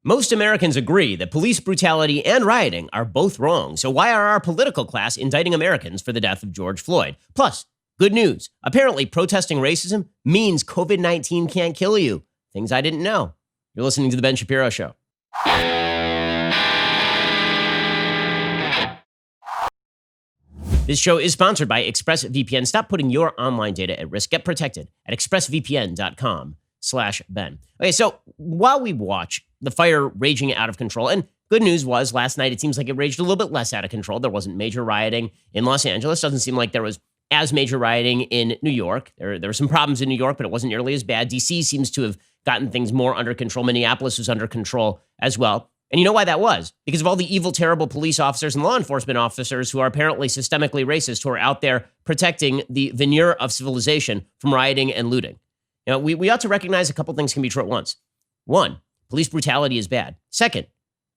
Most Americans agree that police brutality and rioting are both wrong. So why are our political class indicting Americans for the death of George Floyd? Plus, good news. Apparently, protesting racism means COVID-19 can't kill you. Things I didn't know. You're listening to The Ben Shapiro Show. This show is sponsored by ExpressVPN. Stop putting your online data at risk. Get protected at expressvpn.com/Ben. Okay, so while we watch the fire raging out of control, and good news was last night it seems like it raged a little bit less out of control. There wasn't major rioting in Los Angeles. Doesn't seem like there was as major rioting in New York. There were some problems in New York, but it wasn't nearly as bad. D.C. seems to have gotten things more under control. Minneapolis was under control as well. And you know why that was? Because of all the evil, terrible police officers and law enforcement officers who are apparently systemically racist, who are out there protecting the veneer of civilization from rioting and looting. You know, we ought to recognize a couple things can be true at once. One, police brutality is bad. Second,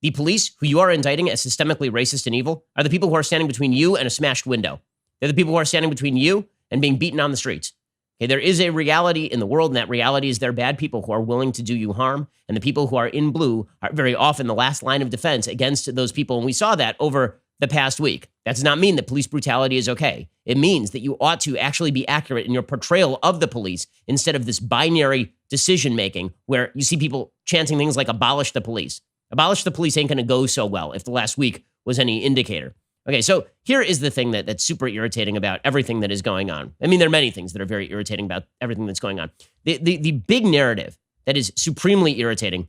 the police who you are indicting as systemically racist and evil are the people who are standing between you and a smashed window. They're the people who are standing between you and being beaten on the streets. Okay, there is a reality in the world, and that reality is they're bad people who are willing to do you harm, and the people who are in blue are very often the last line of defense against those people, and we saw that over the past week. That does not mean that police brutality is okay. It means that you ought to actually be accurate in your portrayal of the police instead of this binary decision-making where you see people chanting things like abolish the police. Abolish the police ain't going to go so well if the last week was any indicator. Okay, so here is the thing that's super irritating about everything that is going on. I mean, there are many things that are very irritating about everything that's going on. The big narrative that is supremely irritating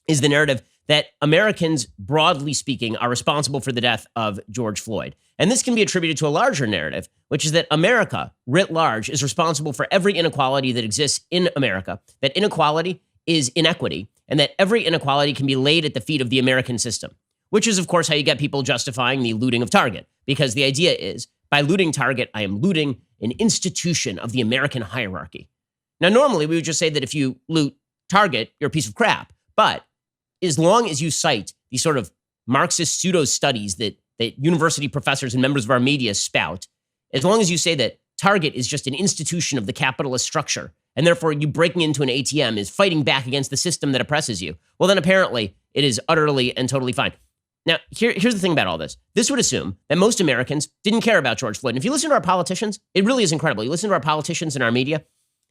is the narrative that Americans, broadly speaking, are responsible for the death of George Floyd. And this can be attributed to a larger narrative, which is that America, writ large, is responsible for every inequality that exists in America, that inequality is inequity, and that every inequality can be laid at the feet of the American system, which is, of course, how you get people justifying the looting of Target. Because the idea is, by looting Target, I am looting an institution of the American hierarchy. Now, normally, we would just say that if you loot Target, you're a piece of crap. But as long as you cite these sort of Marxist pseudo-studies that university professors and members of our media spout, as long as you say that Target is just an institution of the capitalist structure, and therefore you breaking into an ATM is fighting back against the system that oppresses you, well, then apparently it is utterly and totally fine. Now, here's the thing about all this. This would assume that most Americans didn't care about George Floyd. And if you listen to our politicians, it really is incredible. You listen to our politicians and our media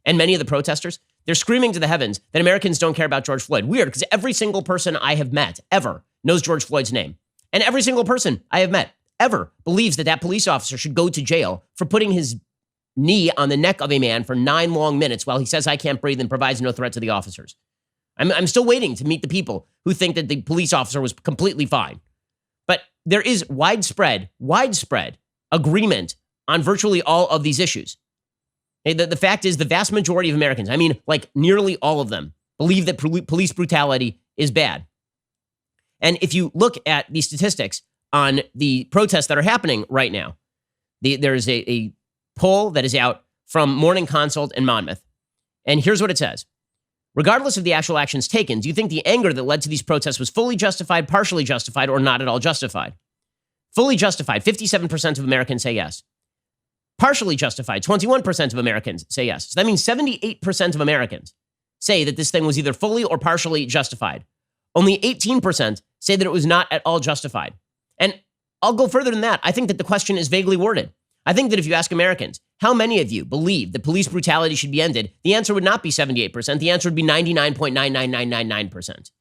and many of the protesters, they're screaming to the heavens that Americans don't care about George Floyd. Weird, because every single person I have met ever knows George Floyd's name. And every single person I have met ever believes that that police officer should go to jail for putting his knee on the neck of a man for 9 long minutes while he says, I can't breathe, and provides no threat to the officers. I'm still waiting to meet the people who think that the police officer was completely fine. But there is widespread agreement on virtually all of these issues. The fact is the vast majority of Americans, I mean, like nearly all of them, believe that police brutality is bad. And if you look at the statistics on the protests that are happening right now, there's a poll that is out from Morning Consult and Monmouth. And here's what it says. Regardless of the actual actions taken, do you think the anger that led to these protests was fully justified, partially justified, or not at all justified? Fully justified, 57% of Americans say yes. Partially justified, 21% of Americans say yes. So that means 78% of Americans say that this thing was either fully or partially justified. Only 18% say that it was not at all justified. And I'll go further than that. I think that the question is vaguely worded. I think that if you ask Americans, how many of you believe that police brutality should be ended, the answer would not be 78%. The answer would be 99.99999%.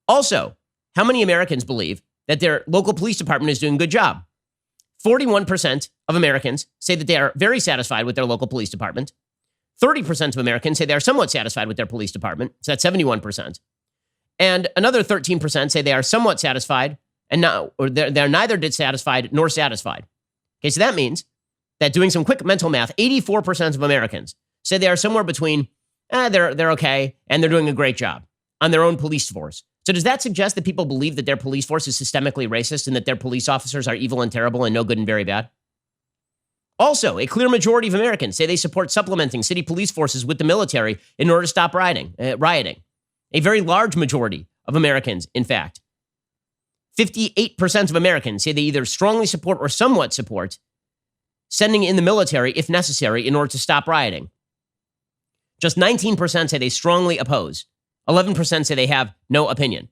Also, how many Americans believe that their local police department is doing a good job? 41% of Americans say that they are very satisfied with their local police department. 30% of Americans say they are somewhat satisfied with their police department. So that's 71%. And another 13% say they are somewhat satisfied and not, or they're neither dissatisfied nor satisfied. Okay, so that means that doing some quick mental math, 84% of Americans say they are somewhere between, they're okay, and they're doing a great job on their own police force. So does that suggest that people believe that their police force is systemically racist and that their police officers are evil and terrible and no good and very bad? Also, a clear majority of Americans say they support supplementing city police forces with the military in order to stop rioting. A very large majority of Americans, in fact. 58% of Americans say they either strongly support or somewhat support sending in the military if necessary in order to stop rioting. Just 19% say they strongly oppose 11% say they have no opinion.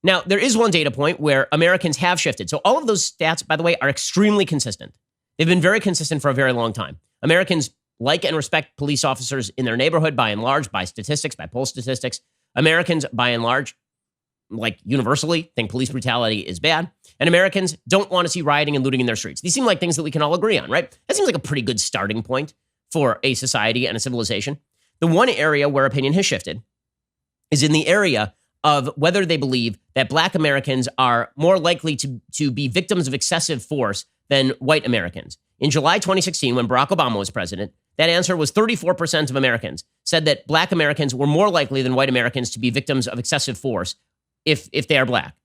Now, there is one data point where Americans have shifted. So all of those stats, by the way, are extremely consistent. They've been very consistent for a very long time. Americans like and respect police officers in their neighborhood by and large, by statistics, by poll statistics. Americans, by and large, like universally, think police brutality is bad. And Americans don't want to see rioting and looting in their streets. These seem like things that we can all agree on, right? That seems like a pretty good starting point for a society and a civilization. The one area where opinion has shifted is in the area of whether they believe that Black Americans are more likely to be victims of excessive force than white Americans. In July 2016, when Barack Obama was president, that answer was 34% of Americans said that Black Americans were more likely than white Americans to be victims of excessive force if they are Black.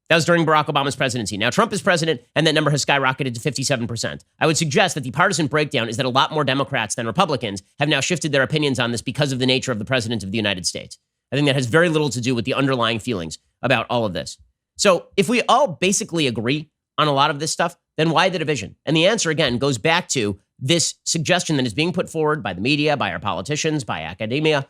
That was during Barack Obama's presidency. Now Trump is president, and that number has skyrocketed to 57%. I would suggest that the partisan breakdown is that a lot more Democrats than Republicans have now shifted their opinions on this because of the nature of the president of the United States. I think that has very little to do with the underlying feelings about all of this. So if we all basically agree on a lot of this stuff, then why the division? And the answer, again, goes back to this suggestion that is being put forward by the media, by our politicians, by academia,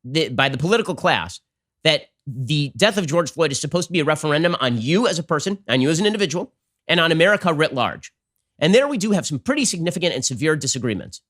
by the political class, that the death of George Floyd is supposed to be a referendum on you as a person, on you as an individual, and on America writ large. And there we do have some pretty significant and severe disagreements.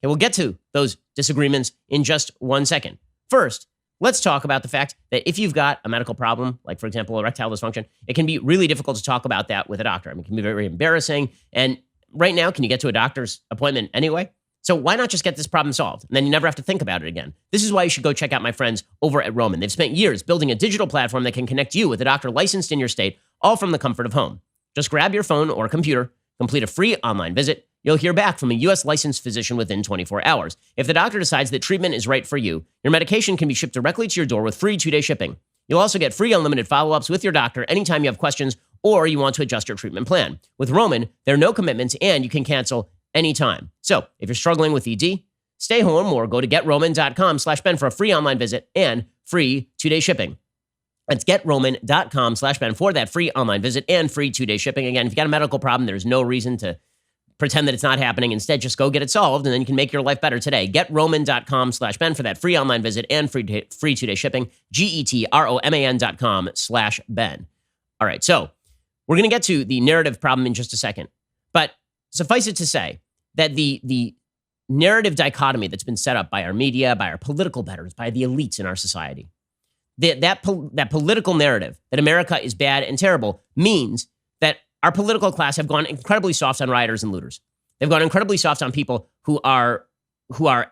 And we'll get to those disagreements in just 1 second. First, let's talk about the fact that if you've got a medical problem, like, for example, erectile dysfunction, it can be really difficult to talk about that with a doctor. I mean, it can be very embarrassing. And right now, can you get to a doctor's appointment anyway? So why not just get this problem solved? And then you never have to think about it again. This is why you should go check out my friends over at Roman. They've spent years building a digital platform that can connect you with a doctor licensed in your state, all from the comfort of home. Just grab your phone or computer, complete a free online visit. You'll hear back from a U.S. licensed physician within 24 hours. If the doctor decides that treatment is right for you, your medication can be shipped directly to your door with free 2-day shipping. You'll also get free unlimited follow-ups with your doctor anytime you have questions or you want to adjust your treatment plan. With Roman, there are no commitments and you can cancel anytime. So if you're struggling with ED, stay home or go to GetRoman.com/Ben for a free online visit and free 2-day shipping. That's GetRoman.com/Ben for that free online visit and free 2-day shipping. Again, if you got a medical problem, there's no reason to pretend that it's not happening. Instead, just go get it solved, and then you can make your life better today. GetRoman.com/Ben for that free online visit and free 2-day shipping. GetRoman.com/Ben. All right, so we're going to get to the narrative problem in just a second. But suffice it to say that the narrative dichotomy that's been set up by our media, by our political betters, by the elites in our society, that political narrative that America is bad and terrible means that our political class have gone incredibly soft on rioters and looters. They've gone incredibly soft on people who are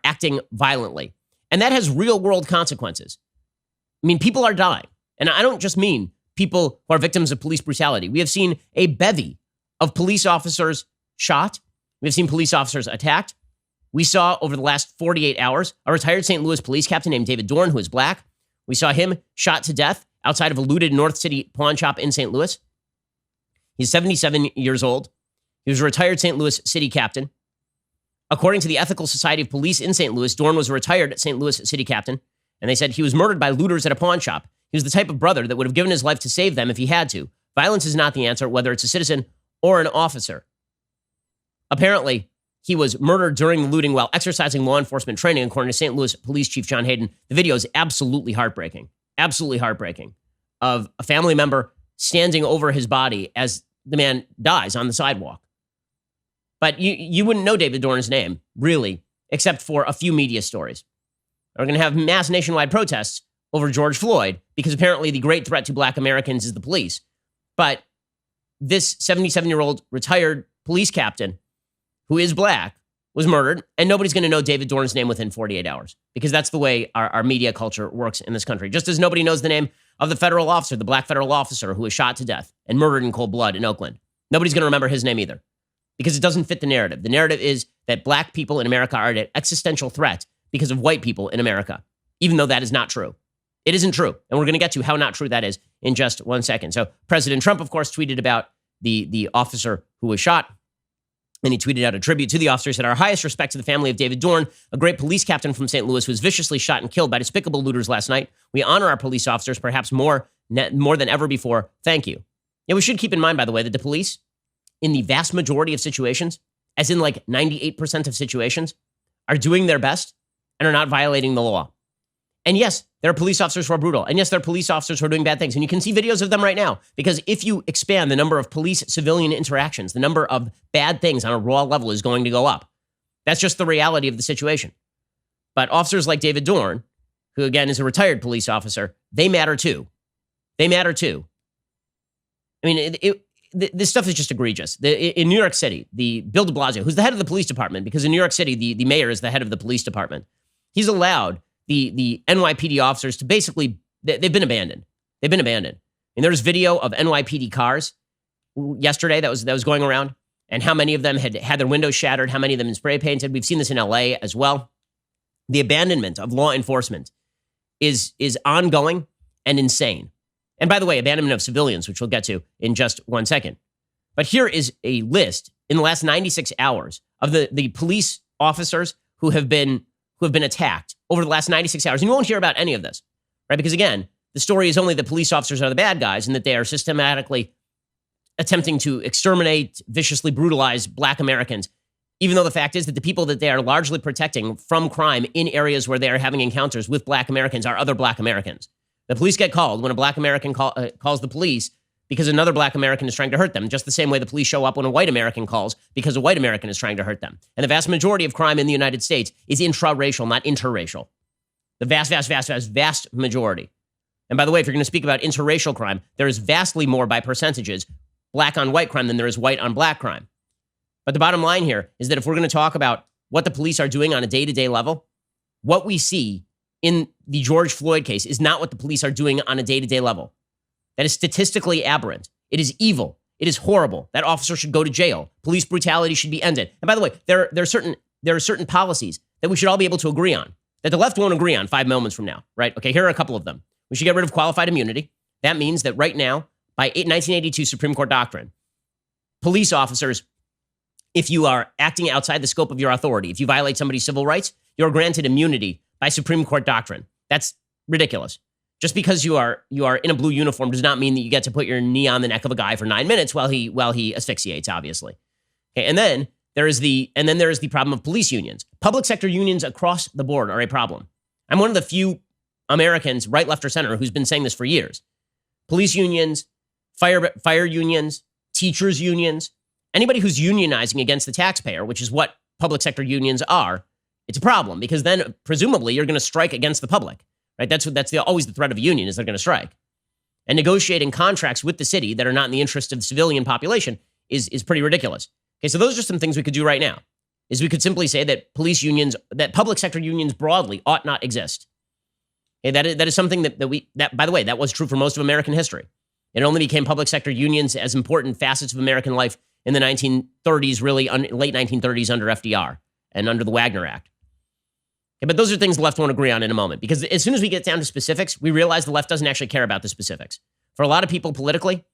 acting violently. And that has real world consequences. I mean, people are dying. And I don't just mean people who are victims of police brutality. We have seen a bevy of police officers shot. We have seen police officers attacked. We saw over the last 48 hours a retired St. Louis police captain named David Dorn, who is Black. We saw him shot to death outside of a looted North City pawn shop in St. Louis. He's 77 years old. He was a retired St. Louis city captain. According to the Ethical Society of Police in St. Louis, Dorn was a retired St. Louis city captain, and they said he was murdered by looters at a pawn shop. He was the type of brother that would have given his life to save them if he had to. Violence is not the answer, whether it's a citizen or an officer. Apparently, he was murdered during the looting while exercising law enforcement training, according to St. Louis Police Chief John Hayden. The video is absolutely heartbreaking, of a family member standing over his body as the man dies on the sidewalk. But you wouldn't know David Dorn's name, really, except for a few media stories. We're going to have mass nationwide protests over George Floyd because apparently the great threat to Black Americans is the police. But this 77-year-old retired police captain who is Black was murdered, and nobody's going to know David Dorn's name within 48 hours because that's the way our media culture works in this country. Just as nobody knows the name of the federal officer, the Black federal officer who was shot to death and murdered in cold blood in Oakland. Nobody's going to remember his name either because it doesn't fit the narrative. The narrative is that Black people in America are an existential threat because of white people in America, even though that is not true. It isn't true, and we're going to get to how not true that is in just 1 second. So President Trump, of course, tweeted about the officer who was shot. And he tweeted out a tribute to the officer. He said, "Our highest respect to the family of David Dorn, a great police captain from St. Louis who was viciously shot and killed by despicable looters last night. We honor our police officers perhaps more than ever before. Thank you." Yeah, we should keep in mind, by the way, that the police, in the vast majority of situations, as in like 98% of situations, are doing their best and are not violating the law. And yes, there are police officers who are brutal. And yes, there are police officers who are doing bad things. And you can see videos of them right now. Because if you expand the number of police-civilian interactions, the number of bad things on a raw level is going to go up. That's just the reality of the situation. But officers like David Dorn, who again is a retired police officer, they matter too. They matter too. I mean, this stuff is just egregious. In New York City, Bill de Blasio, who's the head of the police department, because in New York City, the mayor is the head of the police department, he's allowed the NYPD officers to basically, they've been abandoned. They've been abandoned. And there's video of NYPD cars yesterday that was going around, and how many of them had their windows shattered, how many of them been spray painted. We've seen this in LA as well. The abandonment of law enforcement is ongoing and insane. And by the way, abandonment of civilians, which we'll get to in just 1 second. But here is a list in the last 96 hours of the police officers who have been attacked over the last 96 hours. And you won't hear about any of this, right? Because again, the story is only that police officers are the bad guys and that they are systematically attempting to exterminate, viciously brutalize Black Americans, even though the fact is that the people that they are largely protecting from crime in areas where they are having encounters with Black Americans are other Black Americans. The police get called when a Black American calls the police because another Black American is trying to hurt them, just the same way the police show up when a white American calls because a white American is trying to hurt them. And the vast majority of crime in the United States is intraracial, not interracial. The vast majority. And by the way, if you're going to speak about interracial crime, there is vastly more by percentages Black on white crime than there is white on Black crime. But the bottom line here is that if we're going to talk about what the police are doing on a day-to-day level, what we see in the George Floyd case is not what the police are doing on a day-to-day level. That is statistically aberrant. It is evil. It is horrible. That officer should go to jail. Police brutality should be ended. And by the way, there are certain policies that we should all be able to agree on, that the left won't agree on 5 moments from now, right? Okay, here are a couple of them. We should get rid of qualified immunity. That means that right now, by 1982 Supreme Court doctrine, police officers, if you are acting outside the scope of your authority, if you violate somebody's civil rights, you're granted immunity by Supreme Court doctrine. That's ridiculous. Just because you are in a blue uniform does not mean that you get to put your knee on the neck of a guy for 9 minutes while he asphyxiates, obviously. Okay, and then there is the problem of police unions. Public sector unions across the board are a problem. I'm one of the few Americans, right, left, or center, who's been saying this for years. Police unions, fire unions, teachers unions, anybody who's unionizing against the taxpayer, which is what public sector unions are, it's a problem because then presumably you're going to strike against the public, right? That's always the threat of a union is they're going to strike. And negotiating contracts with the city that are not in the interest of the civilian population is pretty ridiculous. Okay, so those are some things we could do right now. Is we could simply say that police unions, that public sector unions broadly ought not exist. Okay, that is something that by the way, that was true for most of American history. It only became public sector unions as important facets of American life in the 1930s, really late 1930s under FDR and under the Wagner Act. Okay, but those are things the left won't agree on in a moment, because as soon as we get down to specifics, we realize the left doesn't actually care about the specifics. For a lot of people politically,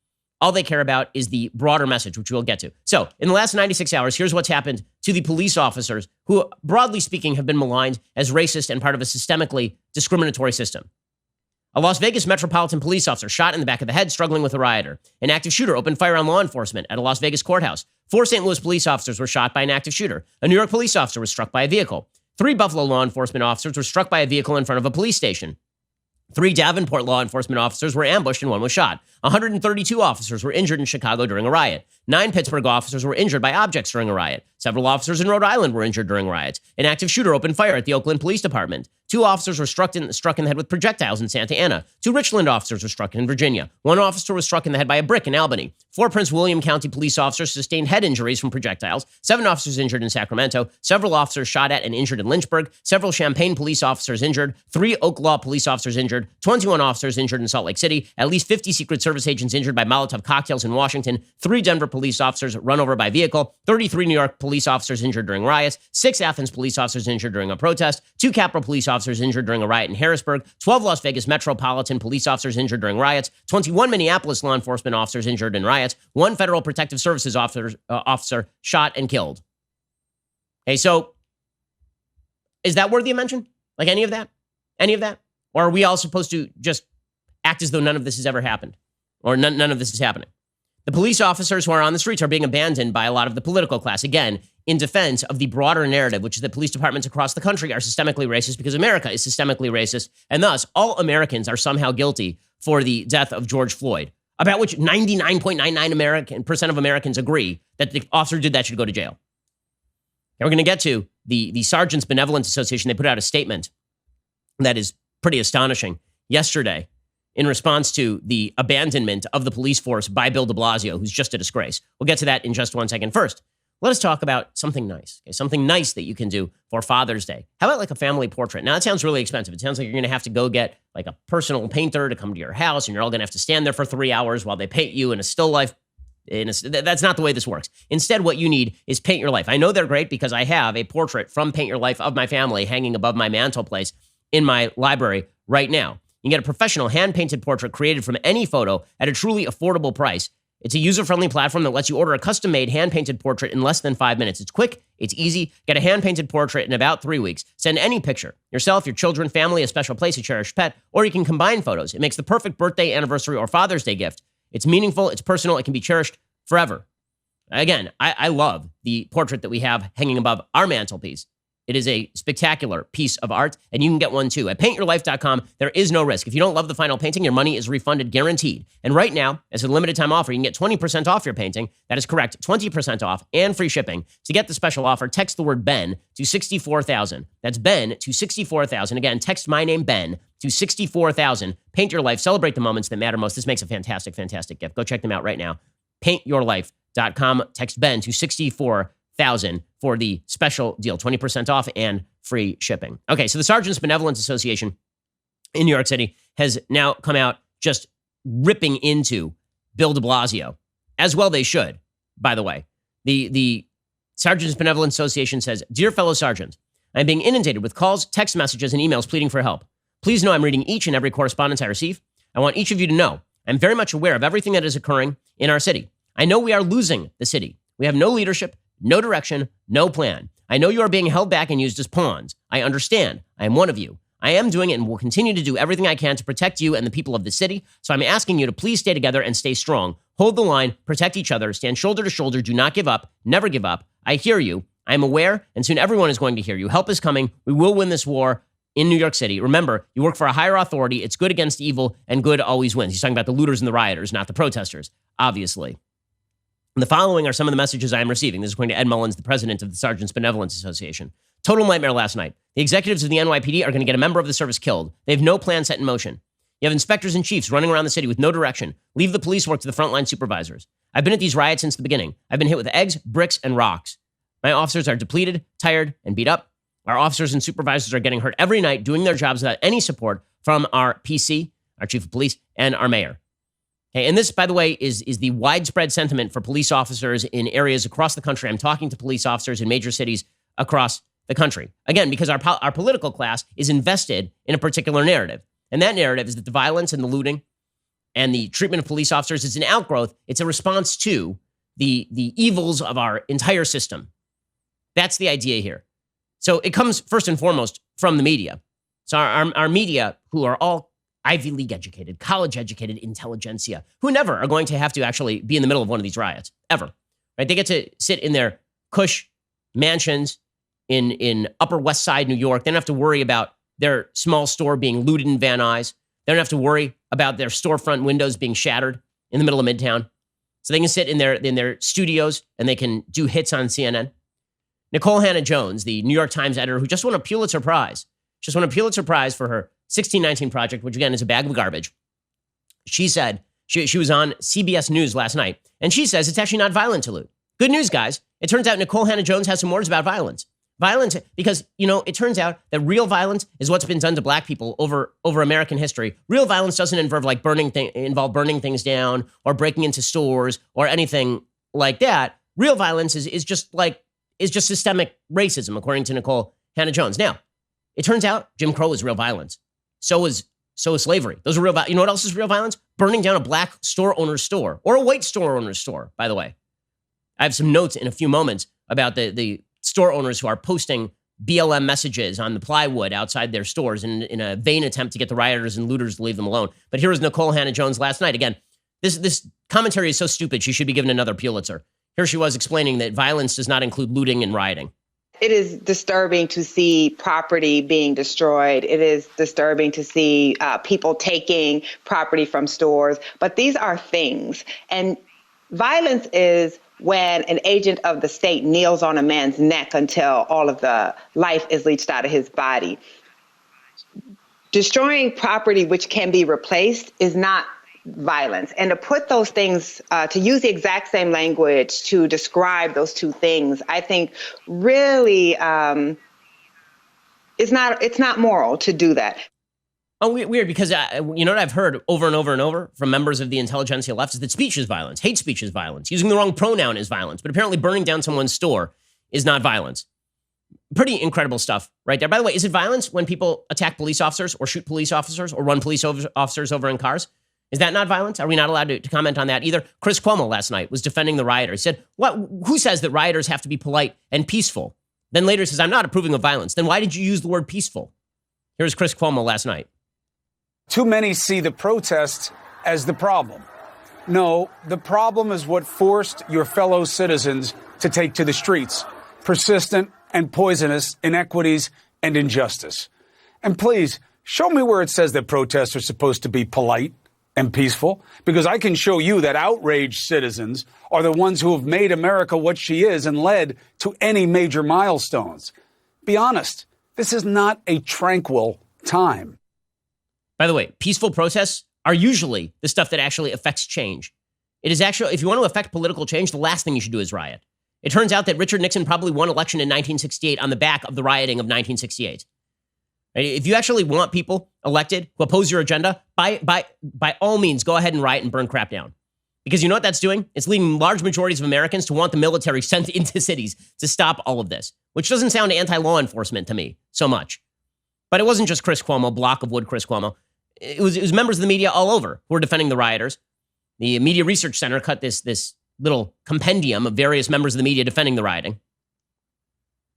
all they care about is the broader message, which we'll get to. So in the last 96 hours, here's what's happened to the police officers who, broadly speaking, have been maligned as racist and part of a systemically discriminatory system. A Las Vegas Metropolitan police officer shot in the back of the head, struggling with a rioter. An active shooter opened fire on law enforcement at a Las Vegas courthouse. 4 St. Louis police officers were shot by an active shooter. A New York police officer was struck by a vehicle. 3 Buffalo law enforcement officers were struck by a vehicle in front of a police station. 3 Davenport law enforcement officers were ambushed and 1 was shot. 132 officers were injured in Chicago during a riot. 9 Pittsburgh officers were injured by objects during a riot. Several officers in Rhode Island were injured during riots. An active shooter opened fire at the Oakland Police Department. 2 officers were struck in the head with projectiles in Santa Ana. 2 Richland officers were struck in Virginia. 1 officer was struck in the head by a brick in Albany. 4 Prince William County police officers sustained head injuries from projectiles. 7 officers injured in Sacramento. Several officers shot at and injured in Lynchburg. Several Champaign police officers injured. 3 Oak Law police officers injured. 21 officers injured in Salt Lake City. At least 50 Secret Service agents injured by Molotov cocktails in Washington. 3 Denver police officers run over by vehicle. 33 New York police officers injured during riots. 6 Athens police officers injured during a protest. 2 Capitol police officers injured during a riot in Harrisburg. 12 Las Vegas Metropolitan police officers injured during riots. 21 Minneapolis law enforcement officers injured in riots. 1 Federal Protective Services officer shot and killed. Okay, so is that worthy of mention? Like any of that? Any of that? Or are we all supposed to just act as though none of this has ever happened? Or none of this is happening? The police officers who are on the streets are being abandoned by a lot of the political class. Again, in defense of the broader narrative, which is that police departments across the country are systemically racist because America is systemically racist, and thus all Americans are somehow guilty for the death of George Floyd, about which 99.99% of Americans agree that the officer did that should go to jail. Now we're going to get to the Sergeants Benevolence Association. They put out a statement that is pretty astonishing yesterday in response to the abandonment of the police force by Bill de Blasio, who's just a disgrace. We'll get to that in just 1 second. First, let us talk about something nice, okay? Something nice that you can do for Father's Day. How about like a family portrait? Now, that sounds really expensive. It sounds like you're going to have to go get like a personal painter to come to your house, and you're all going to have to stand there for 3 hours while they paint you in a still life. That's not the way this works. Instead, what you need is Paint Your Life. I know they're great because I have a portrait from Paint Your Life of my family hanging above my mantelpiece in my library right now. You can get a professional hand-painted portrait created from any photo at a truly affordable price. It's a user-friendly platform that lets you order a custom-made hand-painted portrait in less than 5 minutes. It's quick, it's easy. Get a hand-painted portrait in about 3 weeks. Send any picture, yourself, your children, family, a special place, a cherished pet, or you can combine photos. It makes the perfect birthday, anniversary, or Father's Day gift. It's meaningful, it's personal, it can be cherished forever. Again, I love the portrait that we have hanging above our mantelpiece. It is a spectacular piece of art, and you can get one too. At paintyourlife.com, there is no risk. If you don't love the final painting, your money is refunded guaranteed. And right now, as a limited time offer, you can get 20% off your painting. That is correct, 20% off and free shipping. To get the special offer, text the word Ben to 64,000. That's Ben to 64,000. Again, text my name, Ben, to 64,000. Paint your life. Celebrate the moments that matter most. This makes a fantastic, fantastic gift. Go check them out right now. Paintyourlife.com. Text Ben to 64,000 for the special deal, 20% off and free shipping. Okay, so the Sergeants Benevolence Association in New York City has now come out just ripping into Bill de Blasio, as well they should, by the way. The Sergeants Benevolence Association says, "Dear fellow sergeants, I'm being inundated with calls, text messages, and emails pleading for help. Please know I'm reading each and every correspondence I receive. I want each of you to know I'm very much aware of everything that is occurring in our city. I know we are losing the city. We have no leadership, no direction, no plan. I know you are being held back and used as pawns. I understand. I am one of you. I am doing it and will continue to do everything I can to protect you and the people of the city. So I'm asking you to please stay together and stay strong. Hold the line, protect each other, stand shoulder to shoulder, do not give up, never give up. I hear you. I am aware, and soon everyone is going to hear you. Help is coming. We will win this war in New York City. Remember, you work for a higher authority. It's good against evil, and good always wins." He's talking about the looters and the rioters, not the protesters, obviously. And the following are some of the messages I am receiving. This is according to Ed Mullins, the president of the Sergeants Benevolence Association. "Total nightmare last night. The executives of the NYPD are going to get a member of the service killed. They have no plan set in motion. You have inspectors and chiefs running around the city with no direction. Leave the police work to the frontline supervisors. I've been at these riots since the beginning. I've been hit with eggs, bricks, and rocks. My officers are depleted, tired, and beat up. Our officers and supervisors are getting hurt every night doing their jobs without any support from our PC, our chief of police, and our mayor." Okay, and this, by the way, is the widespread sentiment for police officers in areas across the country. I'm talking to police officers in major cities across the country. Again, because our political class is invested in a particular narrative. And that narrative is that the violence and the looting and the treatment of police officers is an outgrowth. It's a response to the evils of our entire system. That's the idea here. So it comes first and foremost from the media. So our media, who are all Ivy League educated, college educated intelligentsia, who never are going to have to actually be in the middle of one of these riots, ever. Right? They get to sit in their cush mansions in Upper West Side, New York. They don't have to worry about their small store being looted in Van Nuys. They don't have to worry about their storefront windows being shattered in the middle of Midtown. So they can sit in their studios and they can do hits on CNN. Nicole Hannah-Jones, the New York Times editor who just won a Pulitzer Prize, for her 1619 project, which again is a bag of garbage. She said, she was on CBS News last night, and she says it's actually not violent to loot. Good news, guys. It turns out Nicole Hannah-Jones has some words about violence. Violence, because, it turns out that real violence is what's been done to black people over American history. Real violence doesn't involve burning things down or breaking into stores or anything like that. Real violence is just systemic racism, according to Nicole Hannah-Jones. Now, it turns out Jim Crow is real violence. So is slavery. Those are real. You know what else is real violence? Burning down a black store owner's store or a white store owner's store, by the way. I have some notes in a few moments about the store owners who are posting BLM messages on the plywood outside their stores in a vain attempt to get the rioters and looters to leave them alone. But here was Nicole Hannah-Jones last night. Again, this commentary is so stupid, she should be given another Pulitzer. Here she was explaining that violence does not include looting and rioting. It is disturbing to see property being destroyed. It is disturbing to see people taking property from stores. But these are things. And violence is when an agent of the state kneels on a man's neck until all of the life is leached out of his body. Destroying property which can be replaced is not violence. And to put those things, to use the exact same language to describe those two things, I think really it's not moral to do that. Oh, weird, because you know what I've heard over and over and over from members of the intelligentsia left is that speech is violence. Hate speech is violence. Using the wrong pronoun is violence. But apparently burning down someone's store is not violence. Pretty incredible stuff right there. By the way, is it violence when people attack police officers or shoot police officers or run police officers over in cars? Is that not violence? Are we not allowed to comment on that either? Chris Cuomo last night was defending the rioters. He said, who says that rioters have to be polite and peaceful? Then later says, I'm not approving of violence. Then why did you use the word peaceful? Here's Chris Cuomo last night. Too many see the protest as the problem. No, the problem is what forced your fellow citizens to take to the streets. Persistent and poisonous inequities and injustice. And please, show me where it says that protests are supposed to be polite and peaceful, because I can show you that outraged citizens are the ones who have made America what she is and led to any major milestones. Be honest, this is not a tranquil time. By the way, peaceful protests are usually the stuff that actually affects change. It is actually, if you want to affect political change, the last thing you should do is riot. It turns out that Richard Nixon probably won election in 1968 on the back of the rioting of 1968. If you actually want people elected who oppose your agenda, by all means, go ahead and riot and burn crap down. Because you know what that's doing? It's leading large majorities of Americans to want the military sent into cities to stop all of this, which doesn't sound anti-law enforcement to me so much. But it wasn't just Chris Cuomo, block of wood Chris Cuomo. It was members of the media all over who were defending the rioters. The Media Research Center cut this little compendium of various members of the media defending the rioting.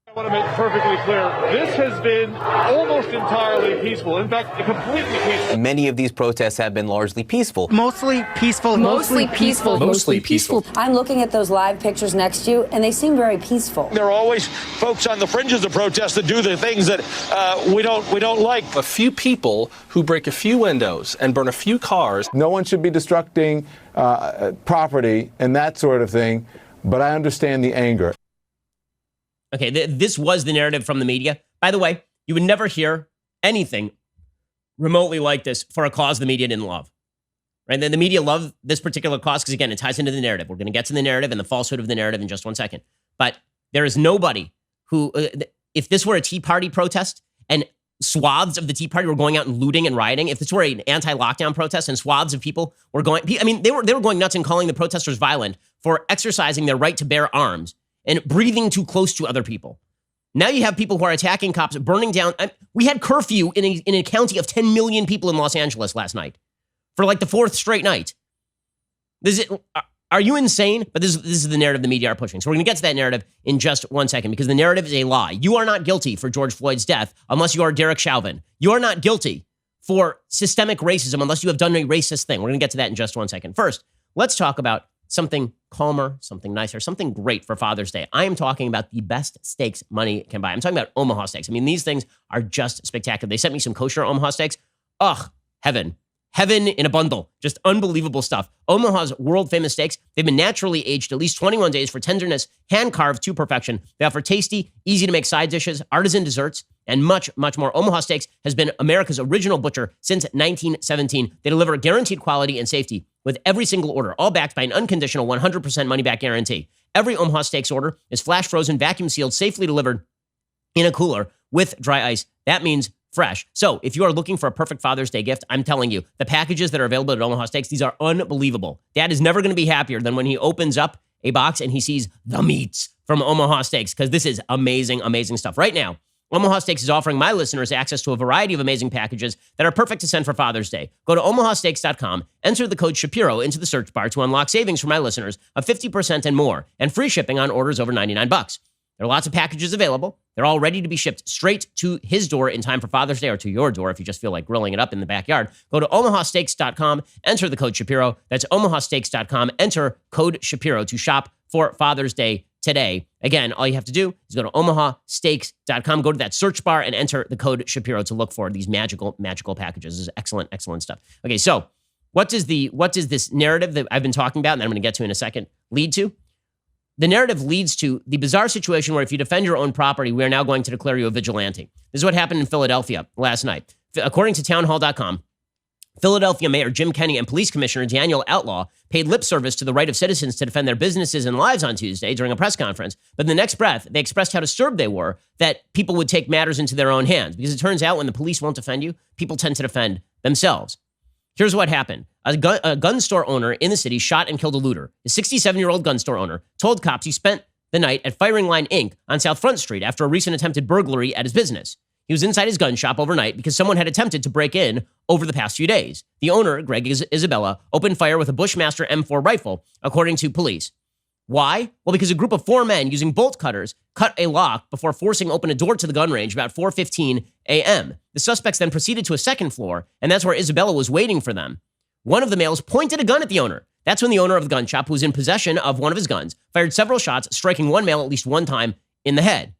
I want to make perfectly clear, this has been almost entirely peaceful. In fact, completely peaceful. Many of these protests have been largely peaceful. Mostly peaceful. Mostly peaceful. Mostly peaceful. I'm looking at those live pictures next to you, and they seem very peaceful. There are always folks on the fringes of protests that do the things that we don't like. A few people who break a few windows and burn a few cars. No one should be destructing property and that sort of thing, but I understand the anger. Okay, this was the narrative from the media. By the way, you would never hear anything remotely like this for a cause the media didn't love. Right? The media love this particular cause because, again, it ties into the narrative. We're going to get to the narrative and the falsehood of the narrative in just 1 second. But there is nobody who, if this were a Tea Party protest and swaths of the Tea Party were going out and looting and rioting, if this were an anti-lockdown protest and swaths of people were going, I mean, they were going nuts and calling the protesters violent for exercising their right to bear arms and breathing too close to other people. Now you have people who are attacking cops, burning down. We had curfew in a county of 10 million people in Los Angeles last night for like the fourth straight night. Are you insane? But this is the narrative the media are pushing. So we're going to get to that narrative in just 1 second because the narrative is a lie. You are not guilty for George Floyd's death unless you are Derek Chauvin. You are not guilty for systemic racism unless you have done a racist thing. We're going to get to that in just 1 second. First, let's talk about something calmer, something nicer, something great for Father's Day. I am talking about the best steaks money can buy. I'm talking about Omaha steaks. I mean, these things are just spectacular. They sent me some kosher Omaha steaks. Ugh, heaven. Heaven in a bundle. Just unbelievable stuff. Omaha's world famous steaks, they've been naturally aged at least 21 days for tenderness, hand carved to perfection. They offer tasty, easy to make side dishes, artisan desserts, and much, much more. Omaha Steaks has been America's original butcher since 1917. They deliver guaranteed quality and safety with every single order, all backed by an unconditional 100% money back guarantee. Every Omaha Steaks order is flash frozen, vacuum sealed, safely delivered in a cooler with dry ice. That means fresh. So if you are looking for a perfect Father's Day gift, I'm telling you, the packages that are available at Omaha Steaks, these are unbelievable. Dad is never going to be happier than when he opens up a box and he sees the meats from Omaha Steaks, because this is amazing, amazing stuff. Right now, Omaha Steaks is offering my listeners access to a variety of amazing packages that are perfect to send for Father's Day. Go to omahasteaks.com, enter the code Shapiro into the search bar to unlock savings for my listeners of 50% and more, and free shipping on orders over $99. There are lots of packages available. They're all ready to be shipped straight to his door in time for Father's Day, or to your door if you just feel like grilling it up in the backyard. Go to omahasteaks.com, enter the code Shapiro. That's omahasteaks.com. Enter code Shapiro to shop for Father's Day today. Again, all you have to do is go to omahasteaks.com, go to that search bar and enter the code Shapiro to look for these magical packages. This is excellent, excellent stuff. Okay, so what does this narrative that I've been talking about, and that I'm going to get to in a second, lead to? The narrative leads to the bizarre situation where if you defend your own property, we are now going to declare you a vigilante. This is what happened in Philadelphia last night. According to townhall.com, Philadelphia Mayor Jim Kenney and Police Commissioner Daniel Outlaw paid lip service to the right of citizens to defend their businesses and lives on Tuesday during a press conference. But in the next breath, they expressed how disturbed they were that people would take matters into their own hands. Because it turns out when the police won't defend you, people tend to defend themselves. Here's what happened. A gun store owner in the city shot and killed a looter. A 67-year-old gun store owner told cops he spent the night at Firing Line Inc. on South Front Street after a recent attempted burglary at his business. He was inside his gun shop overnight because someone had attempted to break in over the past few days. The owner, Greg Isabella, opened fire with a Bushmaster M4 rifle, according to police. Why? Well, because a group of 4 men using bolt cutters cut a lock before forcing open a door to the gun range about 4:15 a.m. The suspects then proceeded to a second floor, and that's where Isabella was waiting for them. One of the males pointed a gun at the owner. That's when the owner of the gun shop, who was in possession of one of his guns, fired several shots, striking one male at least one time in the head.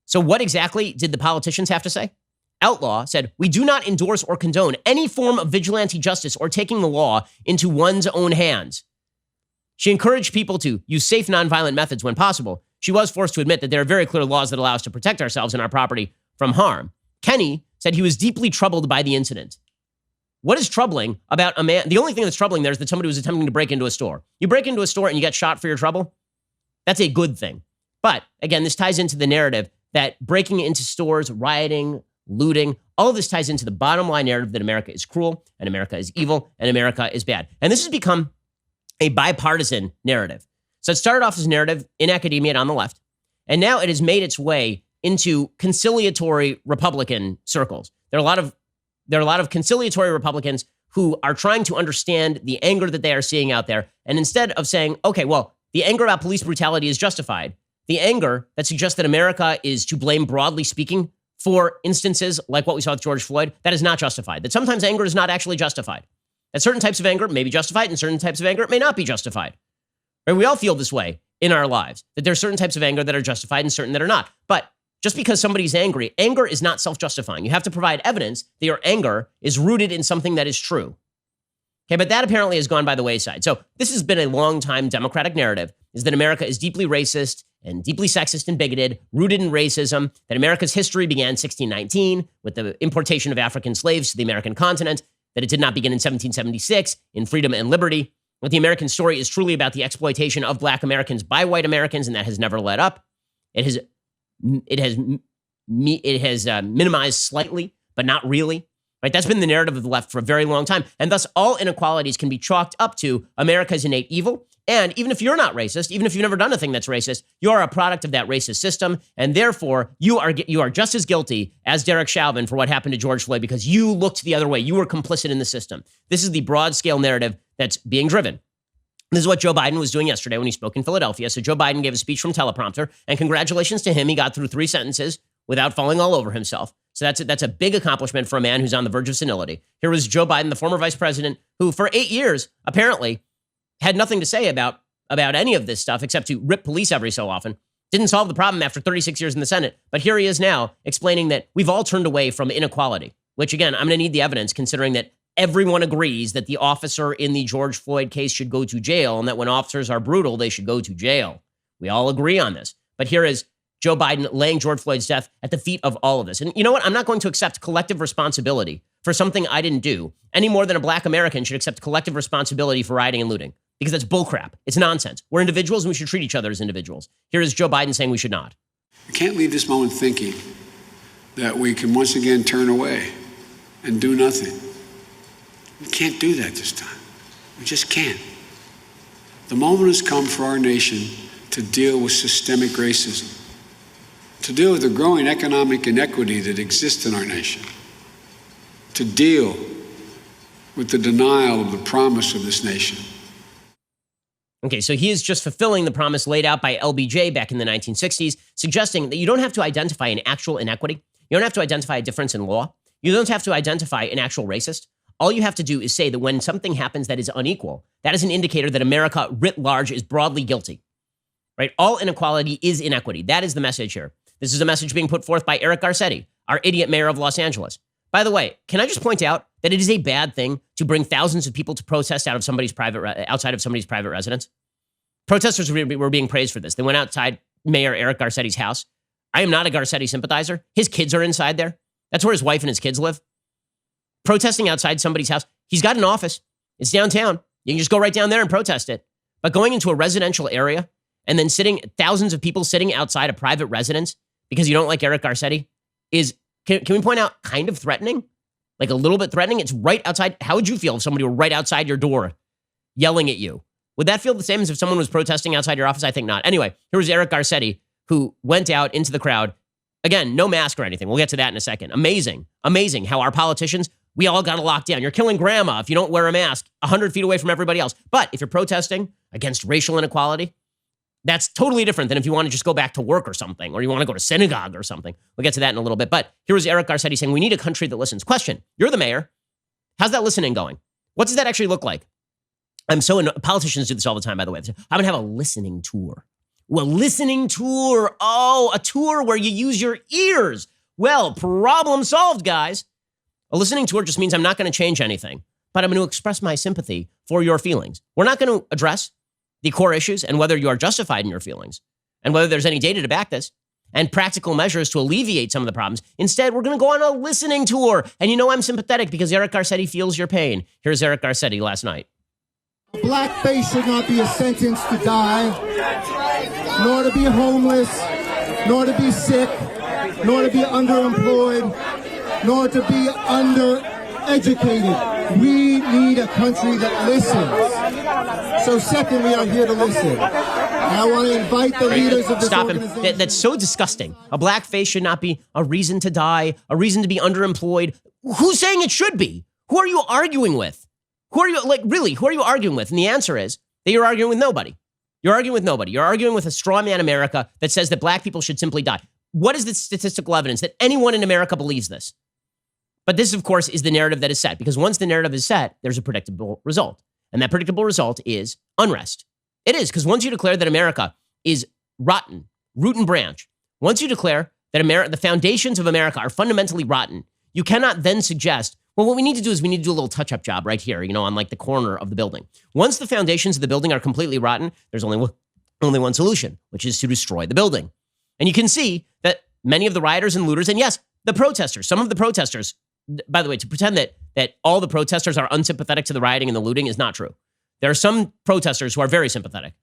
So what exactly did the politicians have to say? Outlaw said, "We do not endorse or condone any form of vigilante justice or taking the law into one's own hands." She encouraged people to use safe, nonviolent methods when possible. She was forced to admit that there are very clear laws that allow us to protect ourselves and our property from harm. Kenney said he was deeply troubled by the incident. What is troubling about a man? The only thing that's troubling there is that somebody was attempting to break into a store. You break into a store and you get shot for your trouble. That's a good thing. But again, this ties into the narrative that breaking into stores, rioting, looting, all of this ties into the bottom line narrative that America is cruel and America is evil and America is bad. And this has become a bipartisan narrative. So it started off as a narrative in academia and on the left, and now it has made its way into conciliatory Republican circles. There are a lot of conciliatory Republicans who are trying to understand the anger that they are seeing out there, and instead of saying, okay, well, the anger about police brutality is justified, the anger that suggests that America is to blame, broadly speaking, for instances like what we saw with George Floyd, that is not justified. That sometimes anger is not actually justified. That certain types of anger may be justified and certain types of anger may not be justified. Right? We all feel this way in our lives, that there are certain types of anger that are justified and certain that are not. But just because somebody's angry, anger is not self-justifying. You have to provide evidence that your anger is rooted in something that is true. Okay, but that apparently has gone by the wayside. So this has been a long-time Democratic narrative, is that America is deeply racist and deeply sexist and bigoted, rooted in racism, that America's history began in 1619 with the importation of African slaves to the American continent, that it did not begin in 1776 in freedom and liberty. But the American story is truly about the exploitation of Black Americans by white Americans, and that has never let up. It has minimized slightly, but not really. Right? That's been the narrative of the left for a very long time. And thus, all inequalities can be chalked up to America's innate evil. And even if you're not racist, even if you've never done a thing that's racist, you are a product of that racist system. And therefore, you are just as guilty as Derek Chauvin for what happened to George Floyd because you looked the other way. You were complicit in the system. This is the broad scale narrative that's being driven. This is what Joe Biden was doing yesterday when he spoke in Philadelphia. So Joe Biden gave a speech from teleprompter, and congratulations to him. He got through 3 sentences without falling all over himself. So that's a big accomplishment for a man who's on the verge of senility. Here was Joe Biden, the former vice president, who for 8 years apparently had nothing to say about any of this stuff except to rip police every so often. Didn't solve the problem after 36 years in the Senate. But here he is now explaining that we've all turned away from inequality, which again, I'm going to need the evidence considering that everyone agrees that the officer in the George Floyd case should go to jail and that when officers are brutal, they should go to jail. We all agree on this. But here is Joe Biden laying George Floyd's death at the feet of all of this. And you know what? I'm not going to accept collective responsibility for something I didn't do any more than a Black American should accept collective responsibility for rioting and looting. Because that's bullcrap. It's nonsense. We're individuals and we should treat each other as individuals. Here is Joe Biden saying we should not. We can't leave this moment thinking that we can once again turn away and do nothing. We can't do that this time. We just can't. The moment has come for our nation to deal with systemic racism, to deal with the growing economic inequity that exists in our nation, to deal with the denial of the promise of this nation. Okay, so he is just fulfilling the promise laid out by LBJ back in the 1960s, suggesting that you don't have to identify an actual inequity. You don't have to identify a difference in law. You don't have to identify an actual racist. All you have to do is say that when something happens that is unequal, that is an indicator that America writ large is broadly guilty, right? All inequality is inequity. That is the message here. This is a message being put forth by Eric Garcetti, our idiot mayor of Los Angeles. By the way, can I just point out that it is a bad thing to bring thousands of people to protest outside of somebody's private residence? Protesters were being praised for this. They went outside Mayor Eric Garcetti's house. I am not a Garcetti sympathizer. His kids are inside there. That's where his wife and his kids live. Protesting outside somebody's house. He's got an office. It's downtown. You can just go right down there and protest it. But going into a residential area and then thousands of people sitting outside a private residence because you don't like Eric Garcetti is, can we point out, kind of threatening? Like a little bit threatening? It's right outside. How would you feel if somebody were right outside your door yelling at you? Would that feel the same as if someone was protesting outside your office? I think not. Anyway, here was Eric Garcetti, who went out into the crowd. Again, no mask or anything. We'll get to that in a second. Amazing how our politicians, we all got to lock down. You're killing grandma if you don't wear a mask 100 feet away from everybody else. But if you're protesting against racial inequality, that's totally different than if you want to just go back to work or something, or you want to go to synagogue or something. We'll get to that in a little bit. But here was Eric Garcetti saying, we need a country that listens. Question, you're the mayor. How's that listening going? What does that actually look like? Politicians do this all the time, by the way. I'm going to have a listening tour. Well, listening tour. Oh, a tour where you use your ears. Well, problem solved, guys. A listening tour just means I'm not going to change anything, but I'm going to express my sympathy for your feelings. We're not going to address the core issues and whether you are justified in your feelings and whether there's any data to back this and practical measures to alleviate some of the problems. Instead, we're going to go on a listening tour. And you know I'm sympathetic because Eric Garcetti feels your pain. Here's Eric Garcetti last night. Blackface should not be a sentence to die, nor to be homeless, nor to be sick, nor to be underemployed, nor to be undereducated. We need a country that listens. So second, we are here to listen. And I want to invite the leaders of this organization. Him. That's so disgusting. A black face should not be a reason to die, a reason to be underemployed. Who's saying it should be? Who are you arguing with? Who are you arguing with? And the answer is that you're arguing with nobody. You're arguing with nobody. You're arguing with a straw man America that says that black people should simply die. What is the statistical evidence that anyone in America believes this? But this, of course, is the narrative that is set, because once the narrative is set, there's a predictable result. And that predictable result is unrest. It is, because once you declare that America is rotten, root and branch, once you declare that the foundations of America are fundamentally rotten, you cannot then suggest, well, what we need to do is we need to do a little touch-up job right here, on like the corner of the building. Once the foundations of the building are completely rotten, there's only one solution, which is to destroy the building. And you can see that many of the rioters and looters, and yes, the protesters, some of the protesters, by the way, to pretend that all the protesters are unsympathetic to the rioting and the looting is not true. There are some protesters who are very sympathetic.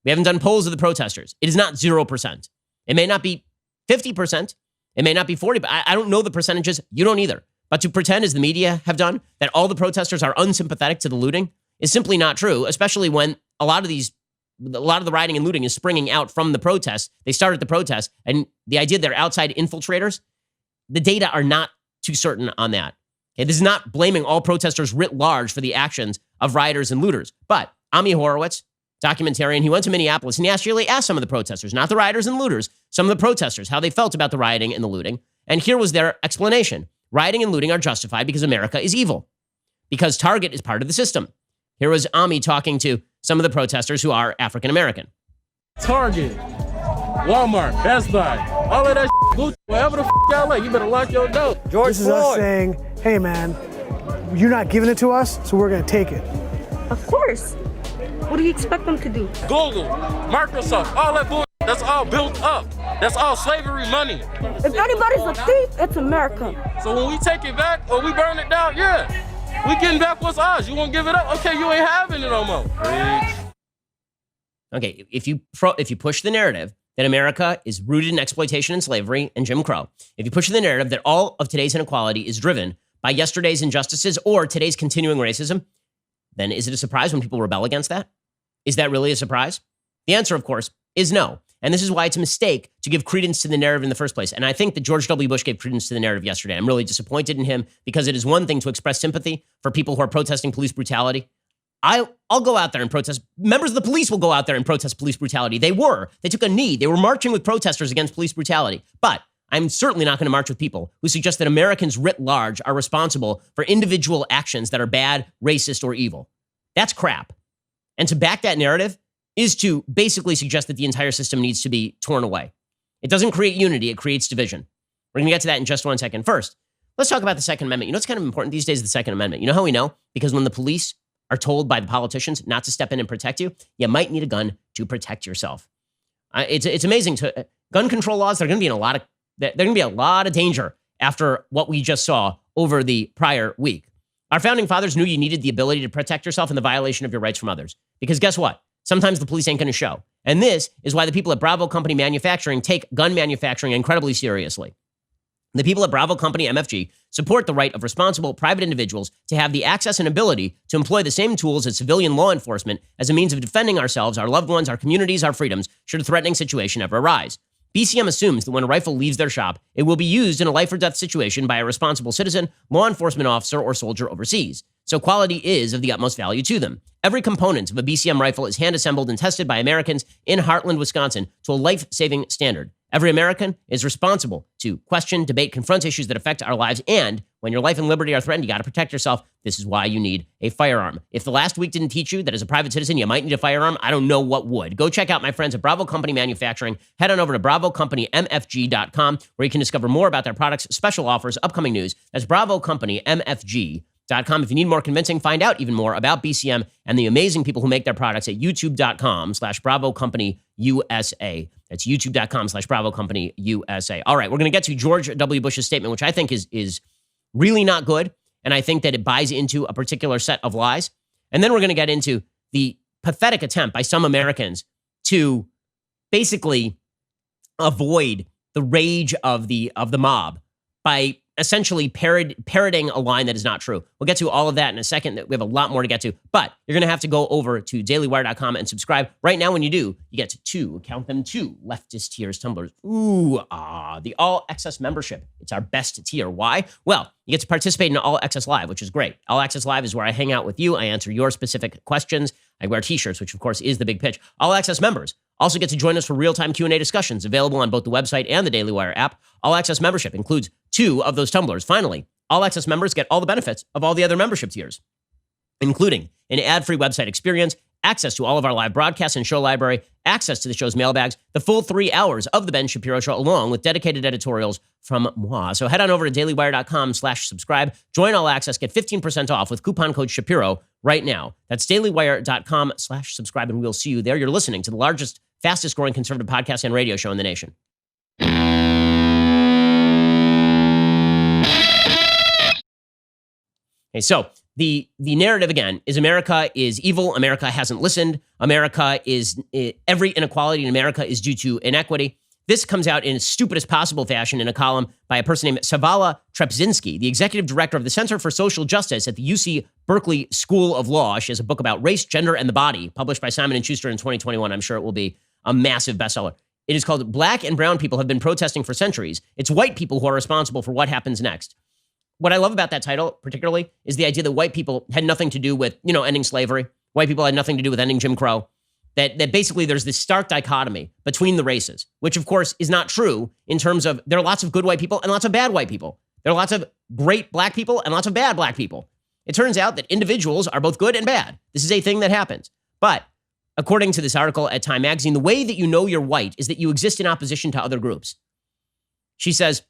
We haven't done polls of the protesters. It is not 0%. It may not be 50%. It may not be 40%, but I don't know the percentages. You don't either. But to pretend, as the media have done, that all the protesters are unsympathetic to the looting is simply not true, especially when a lot of the rioting and looting is springing out from the protests. They started the protest, and the idea they're outside infiltrators, the data are not too certain on that. Okay, this is not blaming all protesters writ large for the actions of rioters and looters. But Ami Horowitz, documentarian, he went to Minneapolis and he actually asked some of the protesters, not the rioters and looters, some of the protesters, how they felt about the rioting and the looting. And here was their explanation. Rioting and looting are justified because America is evil, because Target is part of the system. Here was Ami talking to some of the protesters who are African American. Target, Walmart, Best Buy, all of that Gucci, wherever the y'all like, you better lock your door. George Floyd. This is us saying, hey man, you're not giving it to us, so we're gonna take it. Of course. What do you expect them to do? Google, Microsoft, all that bullshit, that's all built up. That's all slavery money. If anybody's a thief, it's America. So when we take it back or we burn it down, yeah, we getting back what's ours. You won't give it up? Okay, you ain't having it no more. Okay, if you push the narrative that America is rooted in exploitation and slavery and Jim Crow, if you push the narrative that all of today's inequality is driven by yesterday's injustices or today's continuing racism, then is it a surprise when people rebel against that? Is that really a surprise? The answer, of course, is no. And this is why it's a mistake to give credence to the narrative in the first place. And I think that George W. Bush gave credence to the narrative yesterday. I'm really disappointed in him because it is one thing to express sympathy for people who are protesting police brutality. I'll go out there and protest. Members of the police will go out there and protest police brutality. They took a knee. They were marching with protesters against police brutality. But I'm certainly not going to march with people who suggest that Americans writ large are responsible for individual actions that are bad, racist, or evil. That's crap. And to back that narrative is to basically suggest that the entire system needs to be torn away. It doesn't create unity, it creates division. We're going to get to that in just 1 second. First, let's talk about the Second Amendment. You know what's kind of important these days, the Second Amendment. You know how we know? Because when the police are told by the politicians not to step in and protect you, you might need a gun to protect yourself. It's amazing. Gun control laws, they're going to be a lot of danger after what we just saw over the prior week. Our founding fathers knew you needed the ability to protect yourself in the violation of your rights from others. Because guess what? Sometimes the police ain't going to show. And this is why the people at Bravo Company Manufacturing take gun manufacturing incredibly seriously. The people at Bravo Company MFG support the right of responsible private individuals to have the access and ability to employ the same tools as civilian law enforcement as a means of defending ourselves, our loved ones, our communities, our freedoms, should a threatening situation ever arise. BCM assumes that when a rifle leaves their shop, it will be used in a life or death situation by a responsible citizen, law enforcement officer, or soldier overseas. So quality is of the utmost value to them. Every component of a BCM rifle is hand-assembled and tested by Americans in Heartland, Wisconsin, to a life-saving standard. Every American is responsible to question, debate, confront issues that affect our lives, and when your life and liberty are threatened, you got to protect yourself. This is why you need a firearm. If the last week didn't teach you that as a private citizen, you might need a firearm, I don't know what would. Go check out my friends at Bravo Company Manufacturing. Head on over to BravoCompanyMFG.com, where you can discover more about their products, special offers, upcoming news. That's BravoCompanyMFG.com. If you need more convincing, find out even more about BCM and the amazing people who make their products at youtube.com/BravoCompanyUSA. That's youtube.com/BravoCompanyUSA. All right, we're going to get to George W. Bush's statement, which I think is really not good. And I think that it buys into a particular set of lies. And then we're going to get into the pathetic attempt by some Americans to basically avoid the rage of the mob by essentially parroting a line that is not true. We'll get to all of that in a second. We have a lot more to get to, but you're going to have to go over to dailywire.com and subscribe. Right now, when you do, you get two leftist tiers, tumblers. The All Access membership. It's our best tier. Why? Well, you get to participate in All Access Live, which is great. All Access Live is where I hang out with you. I answer your specific questions. I wear t-shirts, which of course is the big pitch. All Access members also get to join us for real-time Q&A discussions available on both the website and the Daily Wire app. All Access membership includes 2 of those tumblers. Finally, All Access members get all the benefits of all the other membership tiers, including an ad-free website experience, access to all of our live broadcasts and show library, access to the show's mailbags, the full 3 hours of The Ben Shapiro Show, along with dedicated editorials from moi. So head on over to dailywire.com/subscribe. Join All Access. Get 15% off with coupon code Shapiro right now. That's dailywire.com/subscribe, and we'll see you there. You're listening to the largest, fastest growing conservative podcast and radio show in the nation. Okay, so the narrative, again, is America is evil. America hasn't listened. Every inequality in America is due to inequity. This comes out in stupidest possible fashion in a column by a person named Savala Trepzinski, the executive director of the Center for Social Justice at the UC Berkeley School of Law. She has a book about race, gender, and the body, published by Simon & Schuster in 2021. I'm sure it will be a massive bestseller. It is called Black and Brown People Have Been Protesting for Centuries. It's white people who are responsible for what happens next. What I love about that title, particularly, is the idea that white people had nothing to do with, ending slavery. White people had nothing to do with ending Jim Crow. That basically there's this stark dichotomy between the races, which of course is not true in terms of there are lots of good white people and lots of bad white people. There are lots of great black people and lots of bad black people. It turns out that individuals are both good and bad. This is a thing that happens. But according to this article at Time Magazine, the way that you know you're white is that you exist in opposition to other groups. She says,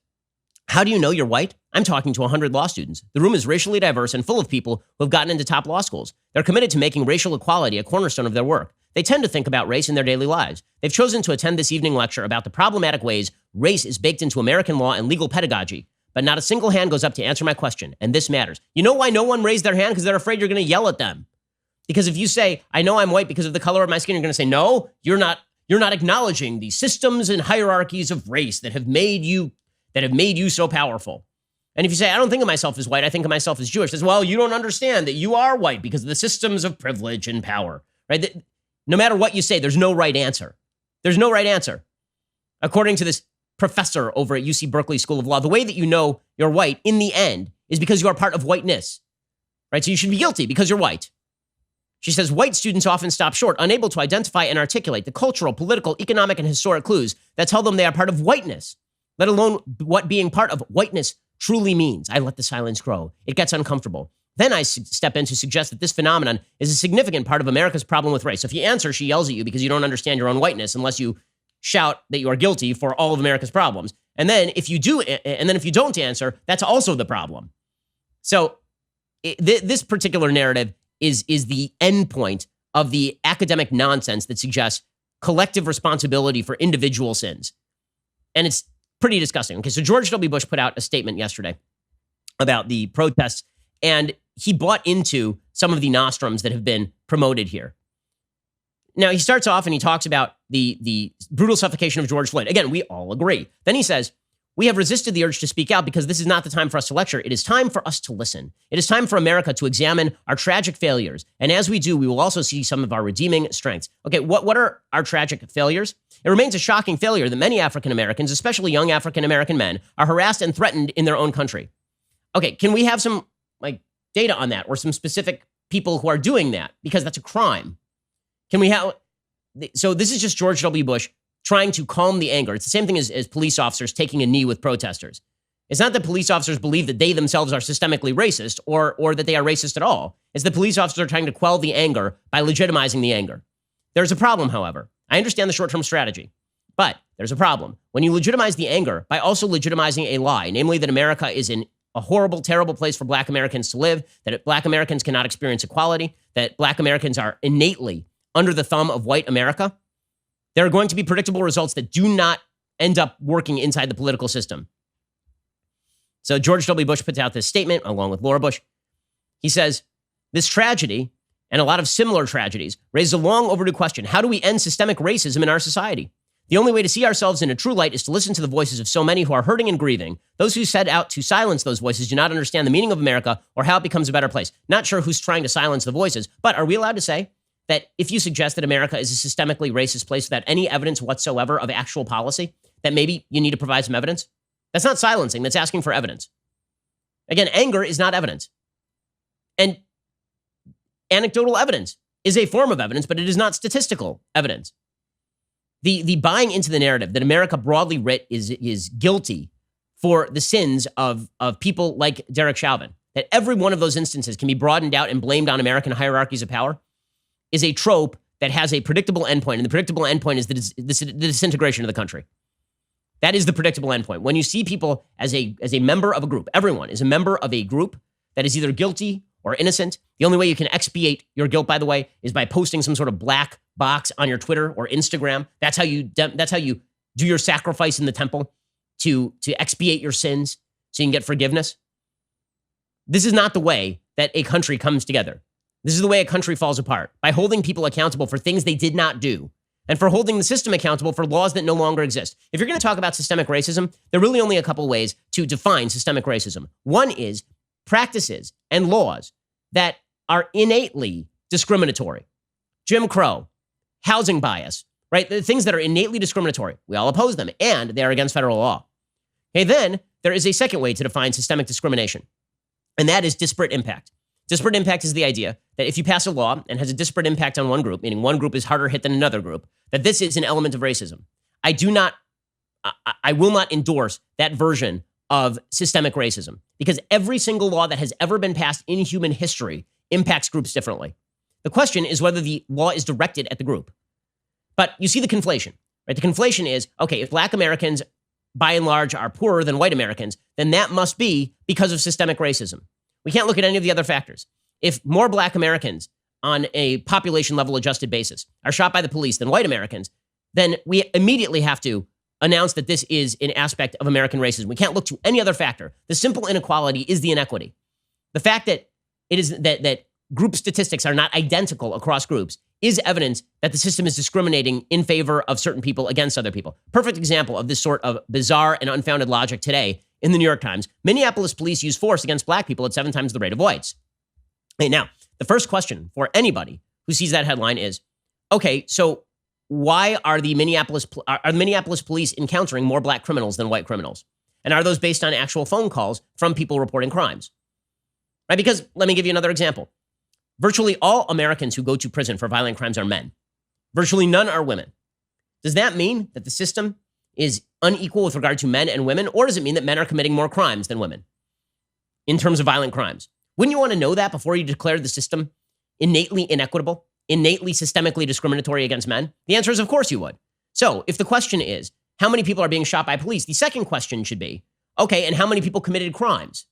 how do you know you're white? I'm talking to 100 law students. The room is racially diverse and full of people who have gotten into top law schools. They're committed to making racial equality a cornerstone of their work. They tend to think about race in their daily lives. They've chosen to attend this evening lecture about the problematic ways race is baked into American law and legal pedagogy. But not a single hand goes up to answer my question, and this matters. You know why no one raised their hand? Because they're afraid you're going to yell at them. Because if you say, I know I'm white because of the color of my skin, you're going to say, no, you're not acknowledging the systems and hierarchies of race that have made you so powerful. And if you say, I don't think of myself as white, I think of myself as Jewish, says, well, you don't understand that you are white because of the systems of privilege and power, right? No matter what you say, there's no right answer. There's no right answer. According to this professor over at UC Berkeley School of Law, the way that you know you're white in the end is because you are part of whiteness, right? So you should be guilty because you're white. She says, white students often stop short, unable to identify and articulate the cultural, political, economic, and historic clues that tell them they are part of whiteness, let alone what being part of whiteness truly means. I let the silence grow. It gets uncomfortable. Then I step in to suggest that this phenomenon is a significant part of America's problem with race. So if you answer, she yells at you because you don't understand your own whiteness unless you shout that you are guilty for all of America's problems. And then if you don't answer, that's also the problem. So this particular narrative is the end point of the academic nonsense that suggests collective responsibility for individual sins. And it's pretty disgusting. Okay, so George W. Bush put out a statement yesterday about the protests, and he bought into some of the nostrums that have been promoted here. Now, he starts off and he talks about the brutal suffocation of George Floyd. Again, we all agree. Then he says, we have resisted the urge to speak out because this is not the time for us to lecture. It is time for us to listen. It is time for America to examine our tragic failures. And as we do, we will also see some of our redeeming strengths. Okay, what are our tragic failures? It remains a shocking failure that many African Americans, especially young African American men, are harassed and threatened in their own country. Okay, can we have some data on that or some specific people who are doing that? Because that's a crime. Can we have... So this is just George W. Bush trying to calm the anger. It's the same thing as police officers taking a knee with protesters. It's not that police officers believe that they themselves are systemically racist or that they are racist at all. It's that police officers are trying to quell the anger by legitimizing the anger. There's a problem, however. I understand the short-term strategy, but there's a problem. When you legitimize the anger by also legitimizing a lie, namely that America is in a horrible, terrible place for Black Americans to live, that Black Americans cannot experience equality, that Black Americans are innately under the thumb of white America, there are going to be predictable results that do not end up working inside the political system. So George W. Bush puts out this statement along with Laura Bush. He says, this tragedy and a lot of similar tragedies raises a long overdue question. How do we end systemic racism in our society? The only way to see ourselves in a true light is to listen to the voices of so many who are hurting and grieving. Those who set out to silence those voices do not understand the meaning of America or how it becomes a better place. Not sure who's trying to silence the voices, but are we allowed to say that if you suggest that America is a systemically racist place without any evidence whatsoever of actual policy, that maybe you need to provide some evidence? That's not silencing, that's asking for evidence. Again, anger is not evidence. And anecdotal evidence is a form of evidence, but it is not statistical evidence. The buying into the narrative that America broadly writ is guilty for the sins of people like Derek Chauvin, that every one of those instances can be broadened out and blamed on American hierarchies of power, is a trope that has a predictable endpoint, and the predictable endpoint is the disintegration of the country. That is the predictable endpoint. When you see people as a member of a group, everyone is a member of a group that is either guilty or innocent. The only way you can expiate your guilt, by the way, is by posting some sort of black box on your Twitter or Instagram. That's how you do your sacrifice in the temple to expiate your sins so you can get forgiveness. This is not the way that a country comes together. This is the way a country falls apart, by holding people accountable for things they did not do, and for holding the system accountable for laws that no longer exist. If you're going to talk about systemic racism, there are really only a couple ways to define systemic racism. One is practices and laws that are innately discriminatory. Jim Crow, housing bias, right? The things that are innately discriminatory. We all oppose them, and they are against federal law. Okay, then there is a second way to define systemic discrimination, and that is disparate impact. Disparate impact is the idea that if you pass a law and has a disparate impact on one group, meaning one group is harder hit than another group, that this is an element of racism. I will not endorse that version of systemic racism, because every single law that has ever been passed in human history impacts groups differently. The question is whether the law is directed at the group. But you see the conflation, right? The conflation is, okay, if Black Americans by and large are poorer than white Americans, then that must be because of systemic racism. We can't look at any of the other factors. If more Black Americans on a population level adjusted basis are shot by the police than white Americans, then we immediately have to announce that this is an aspect of American racism. We can't look to any other factor. The simple inequality is the inequity. The fact that it is that group statistics are not identical across groups is evidence that the system is discriminating in favor of certain people against other people. Perfect example of this sort of bizarre and unfounded logic today in the New York Times. Minneapolis police use force against Black people at 7 times the rate of whites. Hey, now, the first question for anybody who sees that headline is, okay, so why are the Minneapolis police encountering more Black criminals than white criminals? And are those based on actual phone calls from people reporting crimes? Right? Because let me give you another example. Virtually all Americans who go to prison for violent crimes are men. Virtually none are women. Does that mean that the system is unequal with regard to men and women, or does it mean that men are committing more crimes than women in terms of violent crimes? Wouldn't you want to know that before you declare the system innately inequitable, innately systemically discriminatory against men? The answer is, of course you would. So if the question is, how many people are being shot by police? The second question should be, okay, and how many people committed crimes?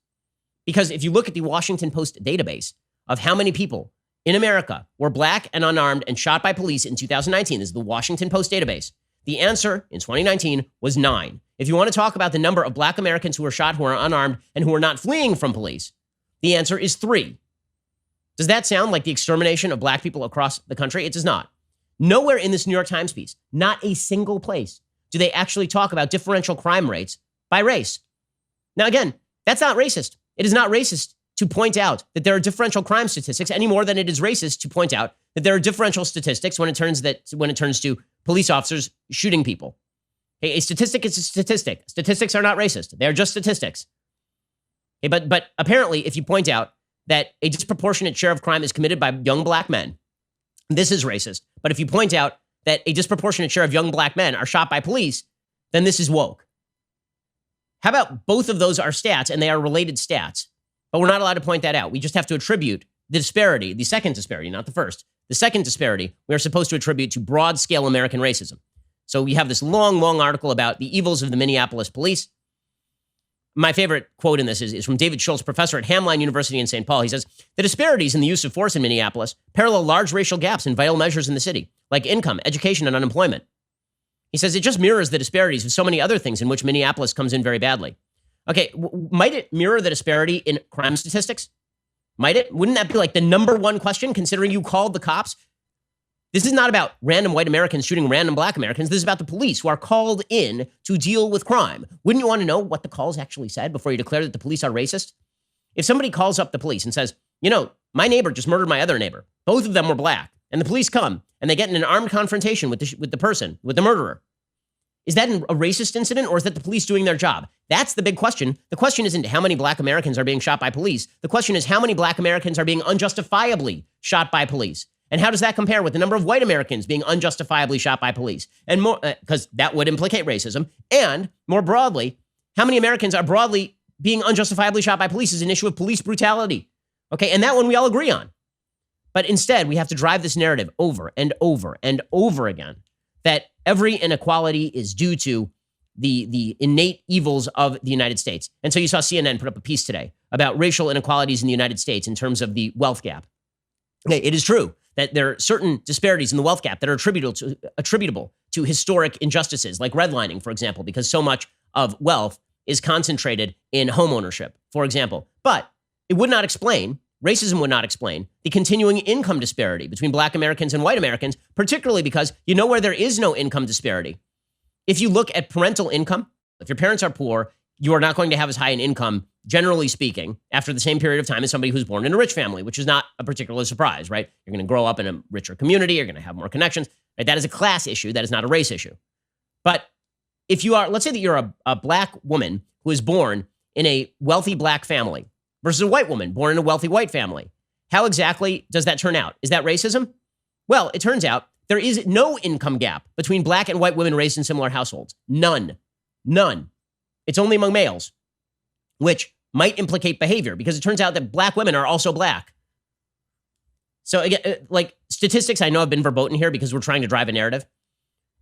Because if you look at the Washington Post database of how many people in America were black and unarmed and shot by police in 2019, this is the Washington Post database, the answer in 2019 was 9. If you want to talk about the number of black Americans who were shot who are unarmed and who are not fleeing from police, the answer is 3. Does that sound like the extermination of black people across the country? It does not. Nowhere in this New York Times piece, not a single place, do they actually talk about differential crime rates by race. Now, again, that's not racist. It is not racist to point out that there are differential crime statistics any more than it is racist to point out that there are differential statistics when it turns to police officers shooting people. Hey, a statistic is a statistic. Statistics are not racist. They are just statistics. Okay, but apparently, if you point out that a disproportionate share of crime is committed by young black men, this is racist. But if you point out that a disproportionate share of young black men are shot by police, then this is woke. How about both of those are stats and they are related stats, but we're not allowed to point that out. We just have to attribute the disparity, the second disparity, not the first. The second disparity, we are supposed to attribute to broad-scale American racism. So we have this long article about the evils of the Minneapolis police. My favorite quote in this is from David Schultz, professor at Hamline University in St. Paul. He says, the disparities in the use of force in Minneapolis parallel large racial gaps in vital measures in the city, like income, education, and unemployment. He says it just mirrors the disparities of so many other things in which Minneapolis comes in very badly. Okay, might it mirror the disparity in crime statistics? Might it? Wouldn't that be like the number one question, considering you called the cops? This is not about random white Americans shooting random black Americans. This is about the police who are called in to deal with crime. Wouldn't you want to know what the calls actually said before you declare that the police are racist? If somebody calls up the police and says, my neighbor just murdered my other neighbor. Both of them were black. And the police come and they get in an armed confrontation with the murderer. Is that a racist incident, or is that the police doing their job? That's the big question. The question isn't how many black Americans are being shot by police. The question is how many black Americans are being unjustifiably shot by police. And how does that compare with the number of white Americans being unjustifiably shot by police? And more, because that would implicate racism. And more broadly, how many Americans are broadly being unjustifiably shot by police is an issue of police brutality. Okay, and that one we all agree on. But instead, we have to drive this narrative over and over and over again that every inequality is due to the innate evils of the United States. And so you saw CNN put up a piece today about racial inequalities in the United States in terms of the wealth gap. Okay, it is true that there are certain disparities in the wealth gap that are attributable to historic injustices, like redlining, for example, because so much of wealth is concentrated in home ownership, for example. But it would not explain, racism would not explain, the continuing income disparity between black Americans and white Americans, particularly because you know where there is no income disparity. If you look at parental income, if your parents are poor, you are not going to have as high an income, generally speaking, after the same period of time as somebody who's born in a rich family, which is not a particular surprise, right? You're going to grow up in a richer community. You're going to have more connections. Right? That is a class issue. That is not a race issue. But if you are, let's say that you're a black woman who is born in a wealthy black family versus a white woman born in a wealthy white family, how exactly does that turn out? Is that racism? Well, it turns out there is no income gap between black and white women raised in similar households. None. It's only among males, which might implicate behavior because it turns out that black women are also black. So again, like statistics I know have been verboten here because we're trying to drive a narrative.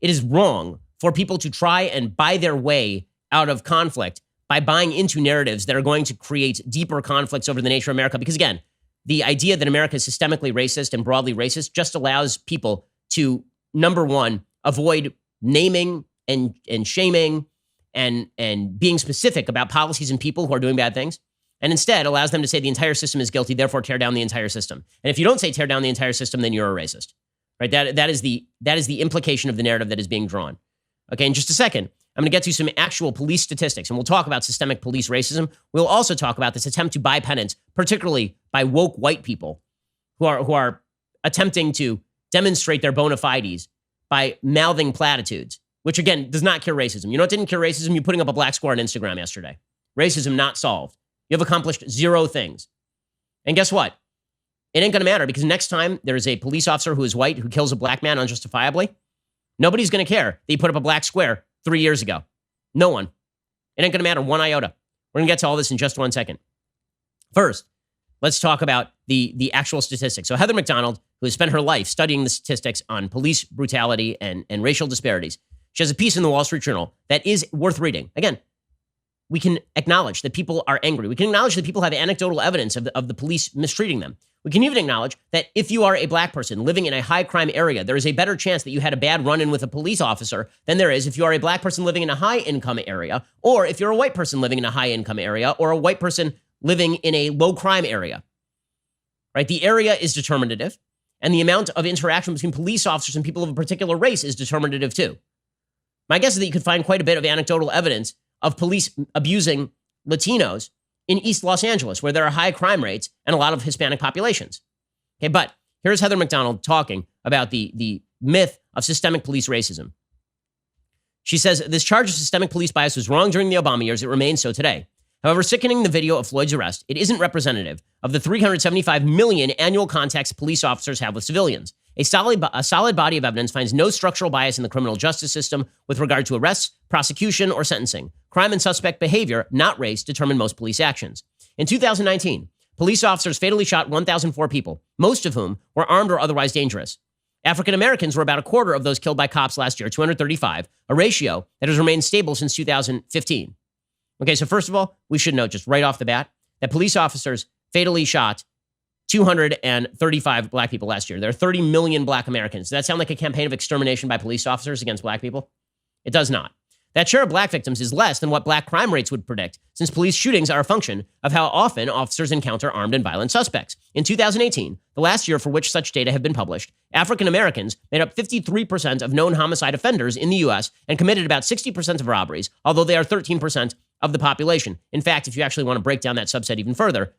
It is wrong for people to try and buy their way out of conflict by buying into narratives that are going to create deeper conflicts over the nature of America. Because again, the idea that America is systemically racist and broadly racist just allows people to, number one, avoid naming and shaming and being specific about policies and people who are doing bad things, and instead allows them to say the entire system is guilty, therefore tear down the entire system. And if you don't say tear down the entire system, then you're a racist, right? That is the implication of the narrative that is being drawn. Okay, in just a second, I'm going to get to some actual police statistics, and we'll talk about systemic police racism. We'll also talk about this attempt to buy penance, particularly by woke white people who are attempting to demonstrate their bona fides by mouthing platitudes, which again does not cure racism. You know what didn't cure racism? You putting up a black square on Instagram yesterday. Racism not solved. You have accomplished 0 things. And guess what? It ain't going to matter because next time there is a police officer who is white who kills a black man unjustifiably, nobody's going to care that he put up a black square 3 years ago. No one. It ain't going to matter one iota. We're going to get to all this in just 1 second. First, let's talk about the actual statistics. So Heather McDonald, who has spent her life studying the statistics on police brutality and racial disparities, she has a piece in the Wall Street Journal that is worth reading. Again, we can acknowledge that people are angry. We can acknowledge that people have anecdotal evidence of the police mistreating them. We can even acknowledge that if you are a black person living in a high crime area, there is a better chance that you had a bad run-in with a police officer than there is if you are a black person living in a high income area, or if you're a white person living in a high income area, or a white person living in a low crime area. Right? The area is determinative, and the amount of interaction between police officers and people of a particular race is determinative too. My guess is that you could find quite a bit of anecdotal evidence of police abusing Latinos in East Los Angeles, where there are high crime rates and a lot of Hispanic populations. Okay, but here's Heather McDonald talking about the myth of systemic police racism. She says, this charge of systemic police bias was wrong during the Obama years. It remains so today. However, sickening the video of Floyd's arrest, it isn't representative of the 375 million annual contacts police officers have with civilians. A solid body of evidence finds no structural bias in the criminal justice system with regard to arrests, prosecution, or sentencing. Crime and suspect behavior, not race, determine most police actions. In 2019, police officers fatally shot 1,004 people, most of whom were armed or otherwise dangerous. African Americans were about a quarter of those killed by cops last year, 235, a ratio that has remained stable since 2015. Okay, so first of all, we should note just right off the bat that police officers fatally shot 235 black people last year. There are 30 million black Americans. Does that sound like a campaign of extermination by police officers against black people? It does not. That share of black victims is less than what black crime rates would predict, since police shootings are a function of how often officers encounter armed and violent suspects. In 2018, the last year for which such data have been published, African Americans made up 53% of known homicide offenders in the U.S. and committed about 60% of robberies, although they are 13% of the population. In fact, if you actually want to break down that subset even further,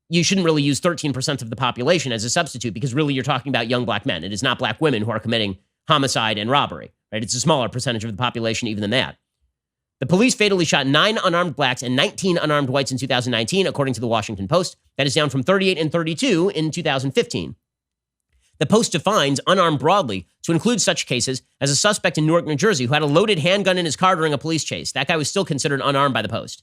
you shouldn't really use 13% of the population as a substitute because really you're talking about young black men. It is not black women who are committing homicide and robbery, right? It's a smaller percentage of the population even than that. The police fatally shot 9 unarmed blacks and 19 unarmed whites in 2019, according to the Washington Post. That is down from 38 and 32 in 2015. The Post defines unarmed broadly to include such cases as a suspect in Newark, New Jersey, who had a loaded handgun in his car during a police chase. That guy was still considered unarmed by the Post.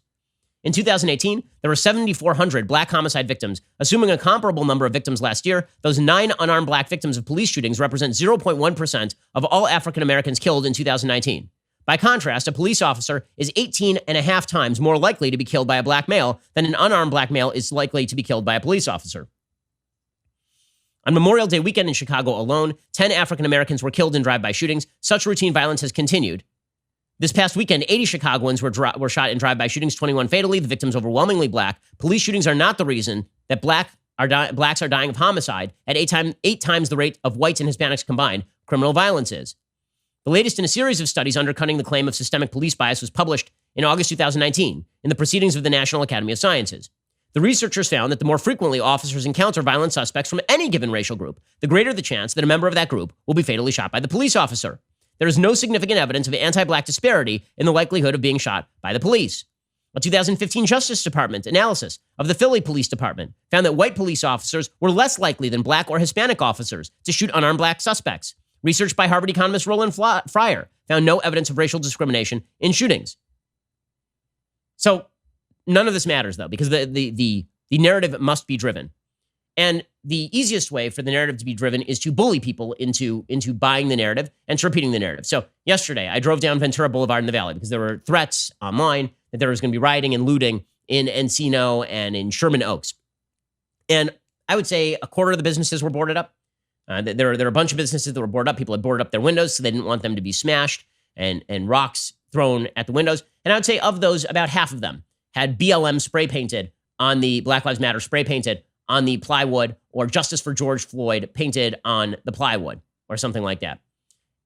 In 2018, there were 7,400 black homicide victims. Assuming a comparable number of victims last year, those 9 unarmed black victims of police shootings represent 0.1% of all African Americans killed in 2019. By contrast, a police officer is 18.5 times more likely to be killed by a black male than an unarmed black male is likely to be killed by a police officer. On Memorial Day weekend in Chicago alone, 10 African Americans were killed in drive-by shootings. Such routine violence has continued. This past weekend, 80 Chicagoans were shot in drive-by shootings, 21 fatally, the victims overwhelmingly black. Police shootings are not the reason that blacks are dying of homicide at 8 times the rate of whites and Hispanics combined. Criminal violence is. The latest in a series of studies undercutting the claim of systemic police bias was published in August 2019 in the Proceedings of the National Academy of Sciences. The researchers found that the more frequently officers encounter violent suspects from any given racial group, the greater the chance that a member of that group will be fatally shot by the police officer. There is no significant evidence of anti-black disparity in the likelihood of being shot by the police. A 2015 Justice Department analysis of the Philly Police Department found that white police officers were less likely than black or Hispanic officers to shoot unarmed black suspects. Research by Harvard economist Roland Fryer found no evidence of racial discrimination in shootings. So none of this matters, though, because the narrative must be driven. And the easiest way for the narrative to be driven is to bully people into buying the narrative and to repeating the narrative. So yesterday, I drove down Ventura Boulevard in the Valley because there were threats online that there was going to be rioting and looting in Encino and in Sherman Oaks. And I would say a quarter of the businesses were boarded up. There are a bunch of businesses that were boarded up. People had boarded up their windows, so they didn't want them to be smashed and rocks thrown at the windows. And I would say of those, about half of them had BLM spray painted on the Black Lives Matter spray painted on the plywood, or Justice for George Floyd painted on the plywood, or something like that.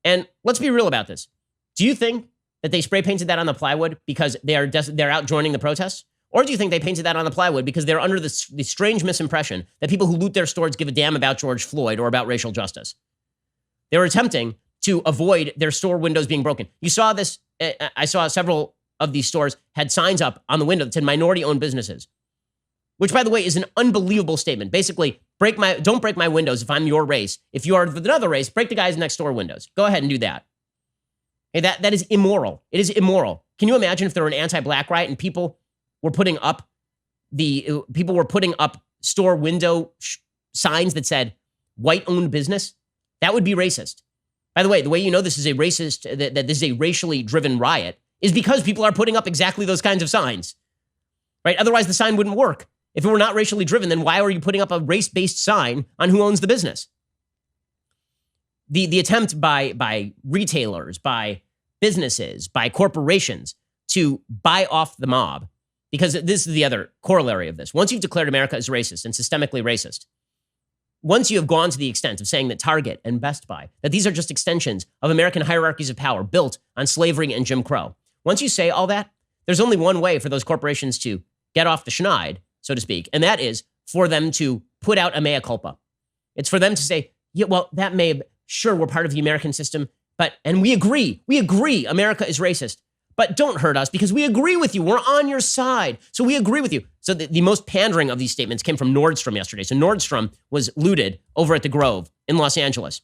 And let's be real about this. Do you think that they spray painted that on the plywood because they're out joining the protests? Or do you think they painted that on the plywood because they're under the strange misimpression that people who loot their stores give a damn about George Floyd or about racial justice? They were attempting to avoid their store windows being broken. You saw this. I saw several of these stores had signs up on the window that said minority-owned businesses, which, by the way, is an unbelievable statement. Basically, don't break my windows if I'm your race. If you are another race, break the guys next door windows. Go ahead and do that. Okay, that is immoral. It is immoral. Can you imagine if there were an anti-black riot and people were putting up store window signs that said white-owned business? That would be racist. By the way you know this is a racist, that this is a racially driven riot is because people are putting up exactly those kinds of signs, right? Otherwise, the sign wouldn't work. If it were not racially driven, then why are you putting up a race-based sign on who owns the business? The attempt by retailers, by businesses, by corporations to buy off the mob, because this is the other corollary of this. Once you've declared America as racist and systemically racist, once you have gone to the extent of saying that Target and Best Buy, that these are just extensions of American hierarchies of power built on slavery and Jim Crow, once you say all that, there's only one way for those corporations to get off the schneid, so to speak, and that is for them to put out a mea culpa. It's for them to say, yeah, well, that may have, sure, we're part of the American system, and we agree, America is racist, but don't hurt us because we agree with you. We're on your side. So we agree with you. So the most pandering of these statements came from Nordstrom yesterday. So Nordstrom was looted over at the Grove in Los Angeles.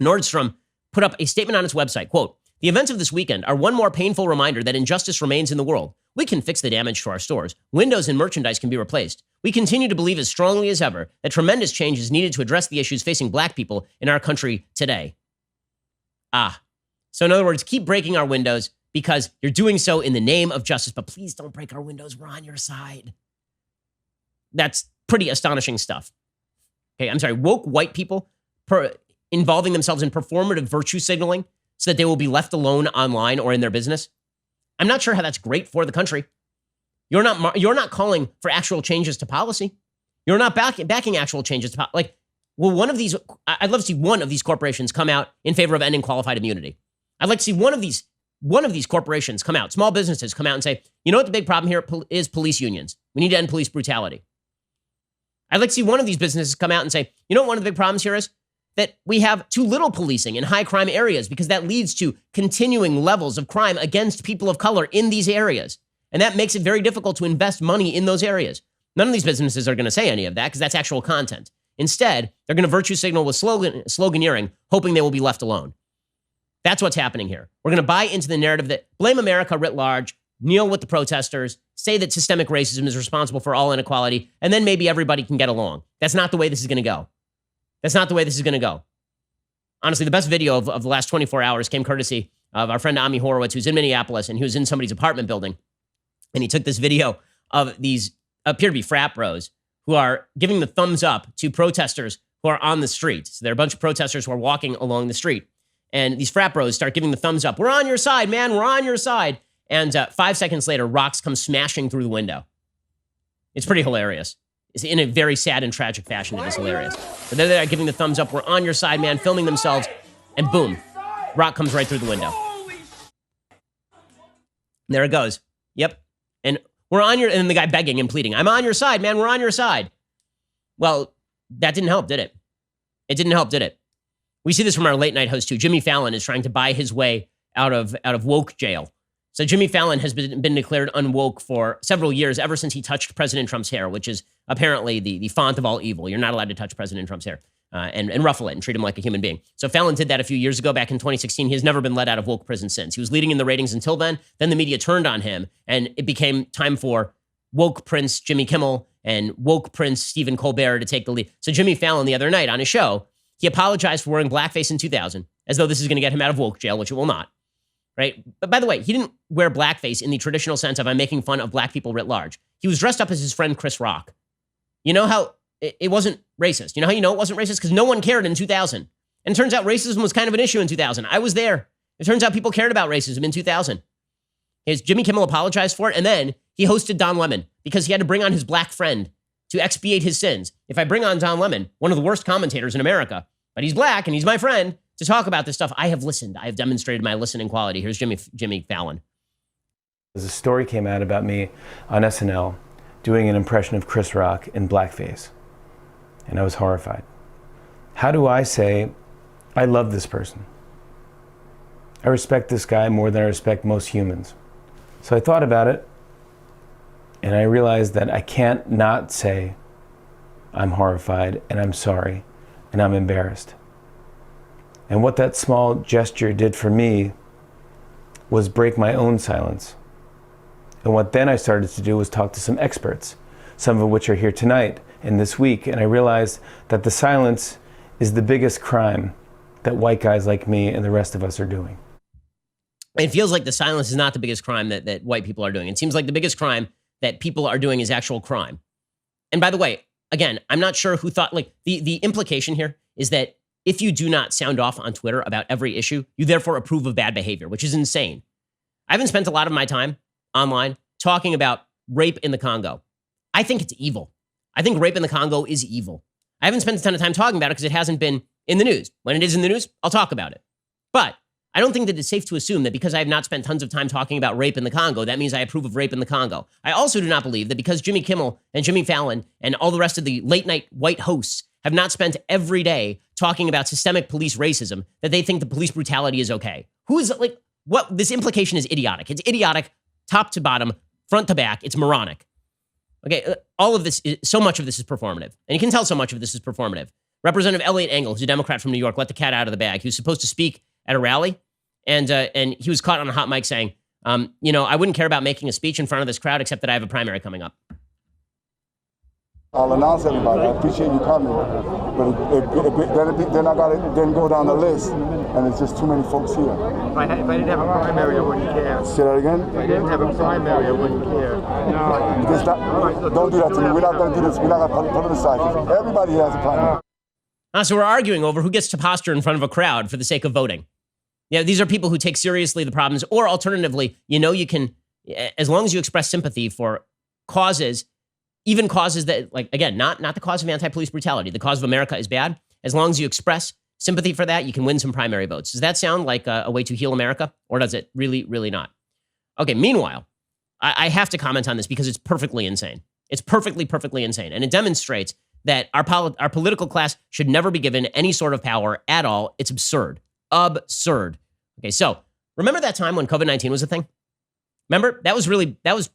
Nordstrom put up a statement on its website, quote, "The events of this weekend are one more painful reminder that injustice remains in the world. We can fix the damage to our stores. Windows and merchandise can be replaced. We continue to believe as strongly as ever that tremendous change is needed to address the issues facing black people in our country today." So in other words, keep breaking our windows because you're doing so in the name of justice, but please don't break our windows. We're on your side. That's pretty astonishing stuff. Okay, I'm sorry, woke white people involving themselves in performative virtue signaling so that they will be left alone online or in their business. I'm not sure how that's great for the country. You're not calling for actual changes to policy. You're not backing actual changes to policy. Like, well, I'd love to see one of these corporations come out in favor of ending qualified immunity. I'd like to see one of these corporations come out, small businesses come out and say, you know what the big problem here is? Police unions. We need to end police brutality. I'd like to see one of these businesses come out and say, you know what one of the big problems here is? That we have too little policing in high crime areas because that leads to continuing levels of crime against people of color in these areas. And that makes it very difficult to invest money in those areas. None of these businesses are going to say any of that because that's actual content. Instead, they're going to virtue signal with sloganeering, hoping they will be left alone. That's what's happening here. We're going to buy into the narrative that blame America writ large, kneel with the protesters, say that systemic racism is responsible for all inequality, and then maybe everybody can get along. That's not the way this is going to go. That's not the way this is going to go. Honestly, the best video of the last 24 hours came courtesy of our friend Ami Horowitz, who's in Minneapolis, and he was in somebody's apartment building. And he took this video of these appear to be frat bros who are giving the thumbs up to protesters who are on the street. So there are a bunch of protesters who are walking along the street. And these frat bros start giving the thumbs up. We're on your side, man. We're on your side. And 5 seconds later, rocks come smashing through the window. It's pretty hilarious. It's in a very sad and tragic fashion. It is hilarious. But they're there giving the thumbs up. We're on your side, man. Filming themselves. And boom, rock comes right through the window. And there it goes. Yep. And we're on your, and the guy begging and pleading, I'm on your side, man. We're on your side. Well, that didn't help, did it? It didn't help, did it? We see this from our late night host too. Jimmy Fallon is trying to buy his way out of woke jail. So Jimmy Fallon has been declared unwoke for several years, ever since he touched President Trump's hair, which is apparently the font of all evil. You're not allowed to touch President Trump's hair and ruffle it and treat him like a human being. So Fallon did that a few years ago, back in 2016. He has never been let out of woke prison since. He was leading in the ratings until then. Then the media turned on him, and it became time for woke Prince Jimmy Kimmel and woke Prince Stephen Colbert to take the lead. So Jimmy Fallon the other night on his show, he apologized for wearing blackface in 2000, as though this is going to get him out of woke jail, which it will not. Right? But by the way, he didn't wear blackface in the traditional sense of I'm making fun of black people writ large. He was dressed up as his friend Chris Rock. You know how it wasn't racist? You know how you know it wasn't racist? Because no one cared in 2000. And it turns out racism was kind of an issue in 2000. I was there. It turns out people cared about racism in 2000. Jimmy Kimmel apologized for it, and then he hosted Don Lemon because he had to bring on his black friend to expiate his sins. If I bring on Don Lemon, one of the worst commentators in America, but he's black and he's my friend, to talk about this stuff, I have listened. I have demonstrated my listening quality. Here's Jimmy Fallon. There's a story came out about me on SNL doing an impression of Chris Rock in blackface, and I was horrified. How do I say, I love this person? I respect this guy more than I respect most humans. So I thought about it, and I realized that I can't not say I'm horrified, and I'm sorry, and I'm embarrassed. And what that small gesture did for me was break my own silence. And what then I started to do was talk to some experts, some of which are here tonight and this week, and I realized that the silence is the biggest crime that white guys like me and the rest of us are doing. It feels like the silence is not the biggest crime that white people are doing. It seems like the biggest crime that people are doing is actual crime. And by the way, again, I'm not sure who thought, like, the implication here is that if you do not sound off on Twitter about every issue, you therefore approve of bad behavior, which is insane. I haven't spent a lot of my time online talking about rape in the Congo. I think it's evil. I think rape in the Congo is evil. I haven't spent a ton of time talking about it because it hasn't been in the news. When it is in the news, I'll talk about it. But I don't think that it's safe to assume that because I have not spent tons of time talking about rape in the Congo, that means I approve of rape in the Congo. I also do not believe that because Jimmy Kimmel and Jimmy Fallon and all the rest of the late night white hosts have not spent every day talking about systemic police racism, that they think the police brutality is okay. Who is, like, what? This implication is idiotic. It's idiotic, top to bottom, front to back. It's moronic. Okay, all of this, so much of this is performative. And you can tell so much of this is performative. Representative Elliot Engel, who's a Democrat from New York, let the cat out of the bag. He was supposed to speak at a rally, and he was caught on a hot mic saying, I wouldn't care about making a speech in front of this crowd except that I have a primary coming up. I'll announce everybody. I appreciate you coming, but then I got to then go down the list, and it's just too many folks here. If I didn't have a primary, I wouldn't care. Say that again? If I didn't have a primary, I wouldn't care. No. Don't do that to me. We're not going to do this. We're not going to politicize this. Everybody has a primary. So we're arguing over who gets to posture in front of a crowd for the sake of voting. Yeah, these are people who take seriously the problems, or alternatively, you can, as long as you express sympathy for causes, even causes that, like, again, not the cause of anti-police brutality. The cause of America is bad. As long as you express sympathy for that, you can win some primary votes. Does that sound like a way to heal America, or does it really, really not? Okay, meanwhile, I have to comment on this because it's perfectly insane. It's perfectly insane. And it demonstrates that our political class should never be given any sort of power at all. It's absurd. Absurd. Okay, so remember that time when COVID-19 was a thing? Remember? That was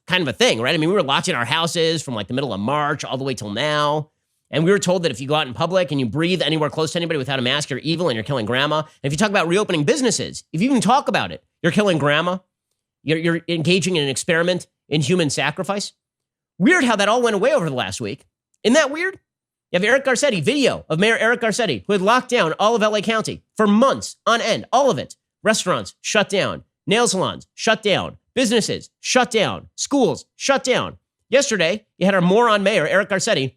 kind of a thing, right? I mean, we were locked in our houses from like the middle of March all the way till now. And we were told that if you go out in public and you breathe anywhere close to anybody without a mask, you're evil and you're killing grandma. And if you talk about reopening businesses, if you even talk about it, you're killing grandma. You're engaging in an experiment in human sacrifice. Weird how that all went away over the last week. Isn't that weird? You have Eric Garcetti, video of Mayor Eric Garcetti, who had locked down all of LA County for months on end, all of it. Restaurants shut down, nail salons shut down, businesses shut down, schools shut down. Yesterday, you had our moron mayor, Eric Garcetti,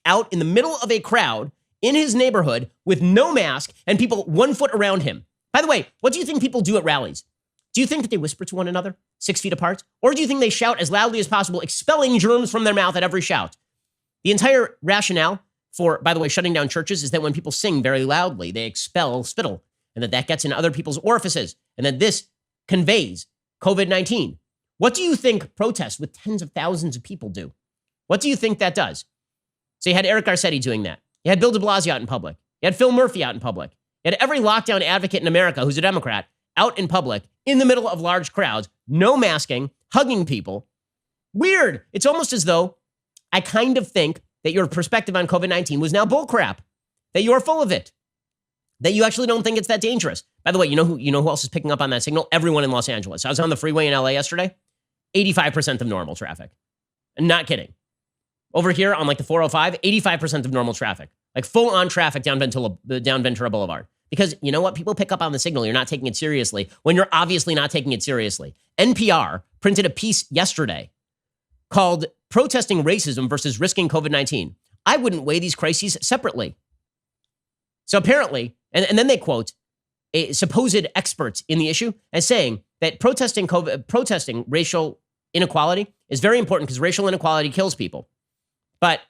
out in the middle of a crowd in his neighborhood with no mask and people 1 foot around him. By the way, what do you think people do at rallies? Do you think that they whisper to one another 6 feet apart? Or do you think they shout as loudly as possible, expelling germs from their mouth at every shout? The entire rationale for, by the way, shutting down churches is that when people sing very loudly, they expel spittle, and that gets in other people's orifices, and that this conveys COVID-19. What do you think protests with tens of thousands of people do? What do you think that does? So you had Eric Garcetti doing that. You had Bill de Blasio out in public. You had Phil Murphy out in public. You had every lockdown advocate in America who's a Democrat out in public in the middle of large crowds, no masking, hugging people. Weird. It's almost as though I kind of think that your perspective on COVID-19 was now bullcrap, that you're full of it, that you actually don't think it's that dangerous. By the way, you know who else is picking up on that signal? Everyone in Los Angeles. I was on the freeway in LA yesterday. 85% of normal traffic. Not kidding. Over here on like the 405, 85% of normal traffic. Like full on traffic down Ventura Boulevard. Because you know what? People pick up on the signal. You're not taking it seriously when you're obviously not taking it seriously. NPR printed a piece yesterday called Protesting Racism versus Risking COVID-19. I wouldn't weigh these crises separately. So apparently, and then they quote supposed experts in the issue as saying that protesting racial inequality is very important because racial inequality kills people. But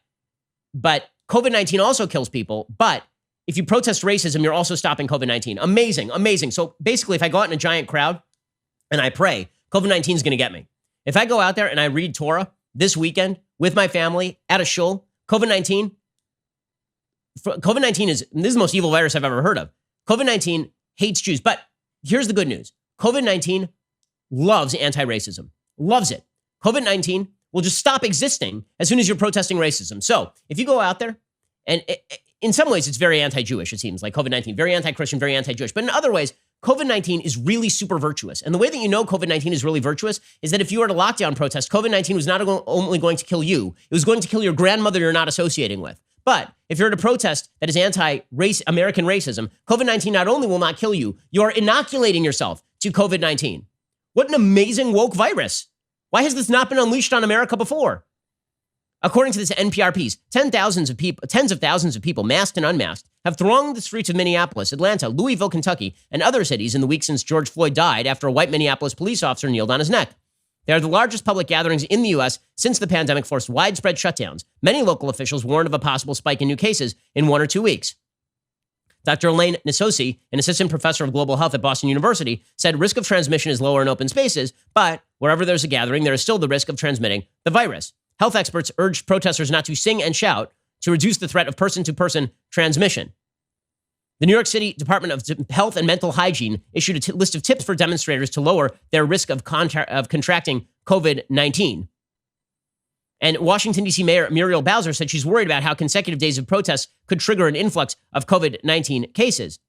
COVID-19 also kills people. But if you protest racism, you're also stopping COVID-19. Amazing, amazing. So basically, if I go out in a giant crowd and I pray, COVID-19 is going to get me. If I go out there and I read Torah this weekend with my family at a shul, COVID-19 is, this is the most evil virus I've ever heard of. COVID-19 hates Jews. But here's the good news. COVID-19 loves anti-racism. Loves it. COVID-19 will just stop existing as soon as you're protesting racism. So if you go out there, and in some ways it's very anti-Jewish, it seems like COVID-19, very anti-Christian, very anti-Jewish. But in other ways, COVID-19 is really super virtuous. And the way that you know COVID-19 is really virtuous is that if you were at a lockdown protest, COVID-19 was not only going to kill you, it was going to kill your grandmother you're not associating with. But if you're at a protest that is anti-American racism, COVID-19 not only will not kill you, you're inoculating yourself to COVID-19. What an amazing woke virus. Why has this not been unleashed on America before? According to this NPR piece, tens of thousands of people, masked and unmasked, have thronged the streets of Minneapolis, Atlanta, Louisville, Kentucky, and other cities in the week since George Floyd died after a white Minneapolis police officer kneeled on his neck. They are the largest public gatherings in the U.S. since the pandemic forced widespread shutdowns. Many local officials warned of a possible spike in new cases in 1 or 2 weeks. Dr. Elaine Nasosi, an assistant professor of global health at Boston University, said risk of transmission is lower in open spaces, but wherever there's a gathering, there is still the risk of transmitting the virus. Health experts urged protesters not to sing and shout to reduce the threat of person-to-person transmission. The New York City Department of Health and Mental Hygiene issued a list of tips for demonstrators to lower their risk of contracting COVID-19. And Washington, D.C. Mayor Muriel Bowser said she's worried about how consecutive days of protests could trigger an influx of COVID-19 cases.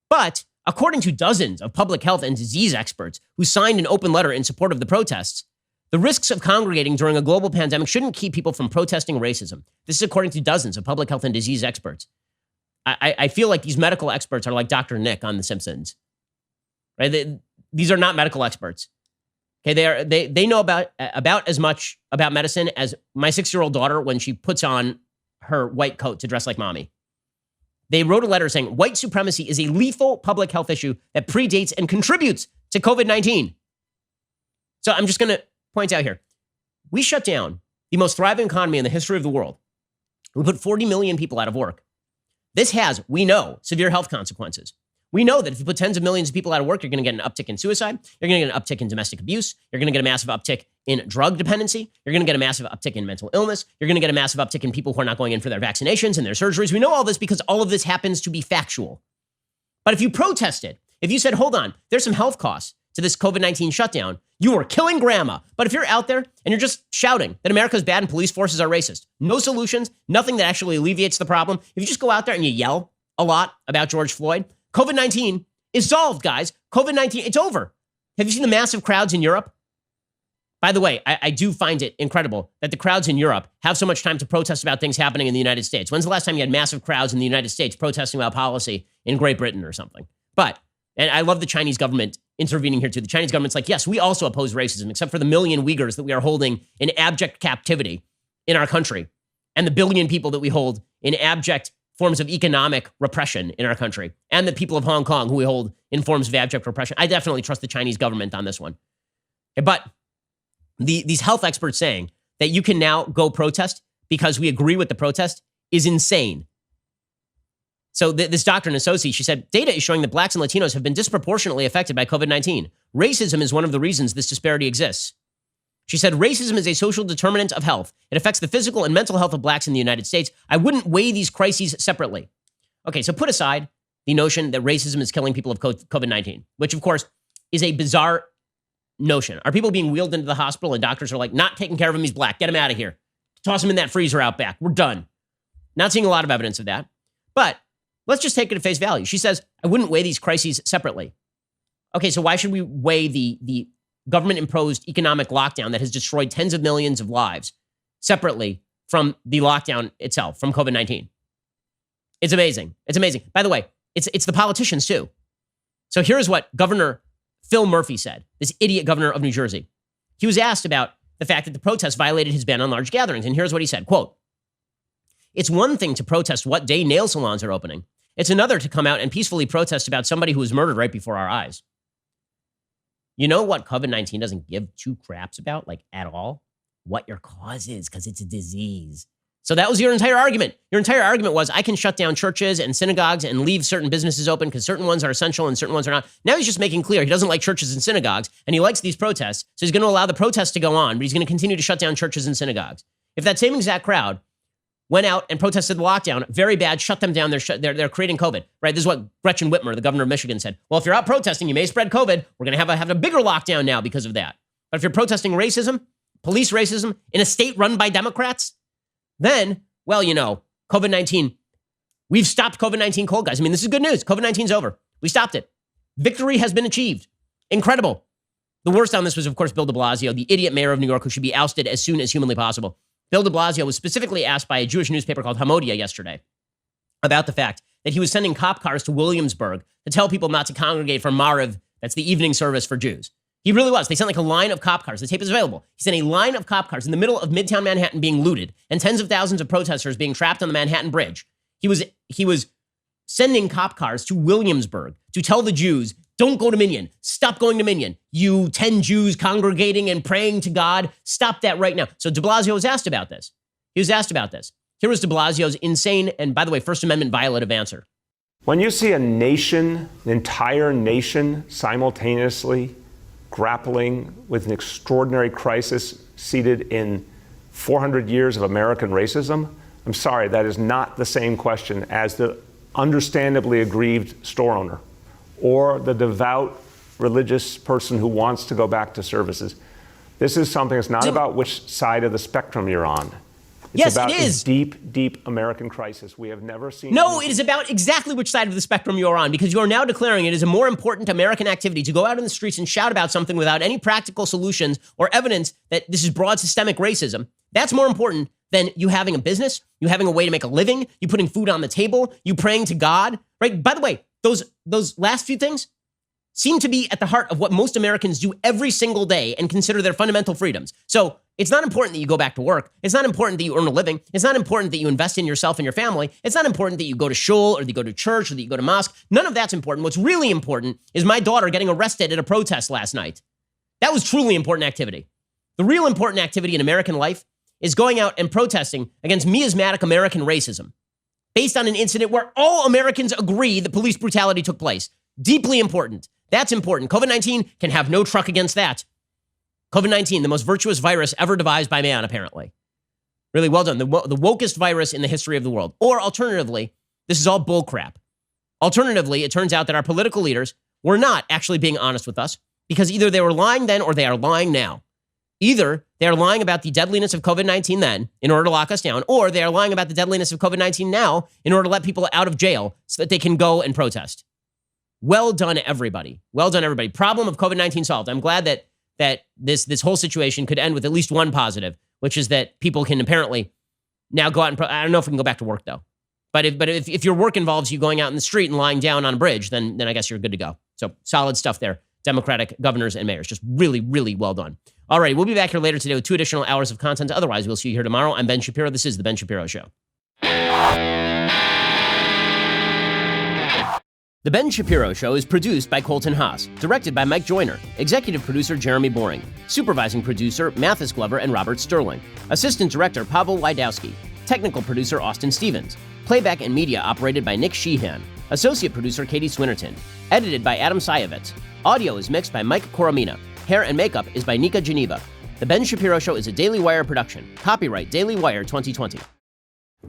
But according to dozens of public health and disease experts who signed an open letter in support of the protests, the risks of congregating during a global pandemic shouldn't keep people from protesting racism. This is according to dozens of public health and disease experts. I feel like these medical experts are like Dr. Nick on The Simpsons. Right? These are not medical experts. Okay, they know about as much about medicine as my 6-year-old daughter when she puts on her white coat to dress like mommy. They wrote a letter saying white supremacy is a lethal public health issue that predates and contributes to COVID-19. So I'm just going to point out here. We shut down the most thriving economy in the history of the world. We put 40 million people out of work. This has, we know, severe health consequences. We know that if you put tens of millions of people out of work, you're going to get an uptick in suicide. You're going to get an uptick in domestic abuse. You're going to get a massive uptick in drug dependency. You're going to get a massive uptick in mental illness. You're going to get a massive uptick in people who are not going in for their vaccinations and their surgeries. We know all this because all of this happens to be factual. But if you protested, if you said, hold on, there's some health costs to this COVID-19 shutdown, you are killing grandma. But if you're out there and you're just shouting that America's bad and police forces are racist, no solutions, nothing that actually alleviates the problem, if you just go out there and you yell a lot about George Floyd, COVID-19 is solved, guys. COVID-19, it's over. Have you seen the massive crowds in Europe? By the way, I do find it incredible that the crowds in Europe have so much time to protest about things happening in the United States. When's the last time you had massive crowds in the United States protesting about policy in Great Britain or something? And I love the Chinese government intervening here too. The Chinese government's like, yes, we also oppose racism, except for the million Uyghurs that we are holding in abject captivity in our country, and the billion people that we hold in abject forms of economic repression in our country, and the people of Hong Kong who we hold in forms of abject repression. I definitely trust the Chinese government on this one. But these health experts saying that you can now go protest because we agree with the protest is insane. So this doctor Nasosi, she said, data is showing that blacks and Latinos have been disproportionately affected by COVID-19. Racism is one of the reasons this disparity exists. She said, racism is a social determinant of health. It affects the physical and mental health of blacks in the United States. I wouldn't weigh these crises separately. Okay, so put aside the notion that racism is killing people of COVID-19, which of course is a bizarre notion. Are people being wheeled into the hospital and doctors are like, not taking care of him, he's black, get him out of here. Toss him in that freezer out back, we're done. Not seeing a lot of evidence of that. But let's just take it at face value. She says, I wouldn't weigh these crises separately. Okay, so why should we weigh the government-imposed economic lockdown that has destroyed tens of millions of lives separately from the lockdown itself, from COVID-19? It's amazing. It's amazing. By the way, it's the politicians too. So here's what Governor Phil Murphy said, this idiot governor of New Jersey. He was asked about the fact that the protests violated his ban on large gatherings. And here's what he said, quote, it's one thing to protest what day nail salons are opening. It's another to come out and peacefully protest about somebody who was murdered right before our eyes. You know what COVID-19 doesn't give two craps about, like at all? What your cause is, because it's a disease. So that was your entire argument. Your entire argument was, I can shut down churches and synagogues and leave certain businesses open because certain ones are essential and certain ones are not. Now he's just making clear he doesn't like churches and synagogues, and he likes these protests, so he's going to allow the protests to go on, but he's going to continue to shut down churches and synagogues. If that same exact crowd went out and protested the lockdown, very bad, shut them down, they're creating COVID, right? This is what Gretchen Whitmer, the governor of Michigan, said. Well, if you're out protesting, you may spread COVID. We're going to have a bigger lockdown now because of that. But if you're protesting racism, police racism in a state run by Democrats, then, well, COVID-19, we've stopped COVID-19 cold, guys. I mean, this is good news. COVID-19's over. We stopped it. Victory has been achieved. Incredible. The worst on this was, of course, Bill de Blasio, the idiot mayor of New York who should be ousted as soon as humanly possible. Bill de Blasio was specifically asked by a Jewish newspaper called Hamodia yesterday about the fact that he was sending cop cars to Williamsburg to tell people not to congregate for Mariv, that's the evening service for Jews. He really was. They sent like a line of cop cars. The tape is available. He sent a line of cop cars in the middle of Midtown Manhattan being looted and tens of thousands of protesters being trapped on the Manhattan Bridge. He was sending cop cars to Williamsburg to tell the Jews, don't go to Minyan. Stop going to Minyan. You 10 Jews congregating and praying to God, stop that right now. So de Blasio was asked about this. He was asked about this. Here was de Blasio's insane and, by the way, First Amendment violative answer. When you see a nation, an entire nation, simultaneously grappling with an extraordinary crisis seated in 400 years of American racism, I'm sorry, that is not the same question as the understandably aggrieved store owner or the devout religious person who wants to go back to services. This is something that's not about which side of the spectrum you're on. It's about a deep, deep American crisis we have never seen. No, it is about exactly which side of the spectrum you're on, because you are now declaring it is a more important American activity to go out in the streets and shout about something without any practical solutions or evidence that this is broad systemic racism. That's more important than you having a business, you having a way to make a living, you putting food on the table, you praying to God, right? By the way, those last few things seem to be at the heart of what most Americans do every single day and consider their fundamental freedoms. So it's not important that you go back to work. It's not important that you earn a living. It's not important that you invest in yourself and your family. It's not important that you go to shul or that you go to church or that you go to mosque. None of that's important. What's really important is my daughter getting arrested at a protest last night. That was truly important activity. The real important activity in American life is going out and protesting against miasmatic American racism based on an incident where all Americans agree that police brutality took place. Deeply important. That's important. COVID-19 can have no truck against that. COVID-19, the most virtuous virus ever devised by man, apparently. Really well done. The wokest virus in the history of the world. Or alternatively, this is all bullcrap. Alternatively, it turns out that our political leaders were not actually being honest with us because either they were lying then or they are lying now. Either they are lying about the deadliness of COVID-19 then in order to lock us down, or they are lying about the deadliness of COVID-19 now in order to let people out of jail so that they can go and protest. Well done, everybody. Well done, everybody. Problem of COVID-19 solved. I'm glad that this whole situation could end with at least one positive, which is that people can apparently now go out and I don't know if we can go back to work, though. But if your work involves you going out in the street and lying down on a bridge, then I guess you're good to go. So solid stuff there. Democratic governors and mayors. Just really, really well done. All right, we'll be back here later today with 2 additional hours of content. Otherwise, we'll see you here tomorrow. I'm Ben Shapiro. This is The Ben Shapiro Show. The Ben Shapiro Show is produced by Colton Haas, directed by Mike Joyner, executive producer Jeremy Boring, supervising producer Mathis Glover and Robert Sterling, assistant director Pavel Wydowski, technical producer Austin Stevens, playback and media operated by Nick Sheehan, associate producer Katie Swinnerton, edited by Adam Sayevitz. Audio is mixed by Mike Coromina. Hair and makeup is by Nika Geneva. The Ben Shapiro Show is a Daily Wire production. Copyright Daily Wire 2020.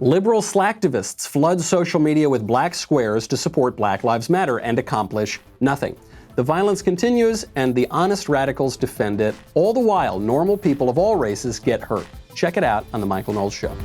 Liberal slacktivists flood social media with black squares to support Black Lives Matter and accomplish nothing. The violence continues, and the honest radicals defend it. All the while, normal people of all races get hurt. Check it out on The Michael Knowles Show.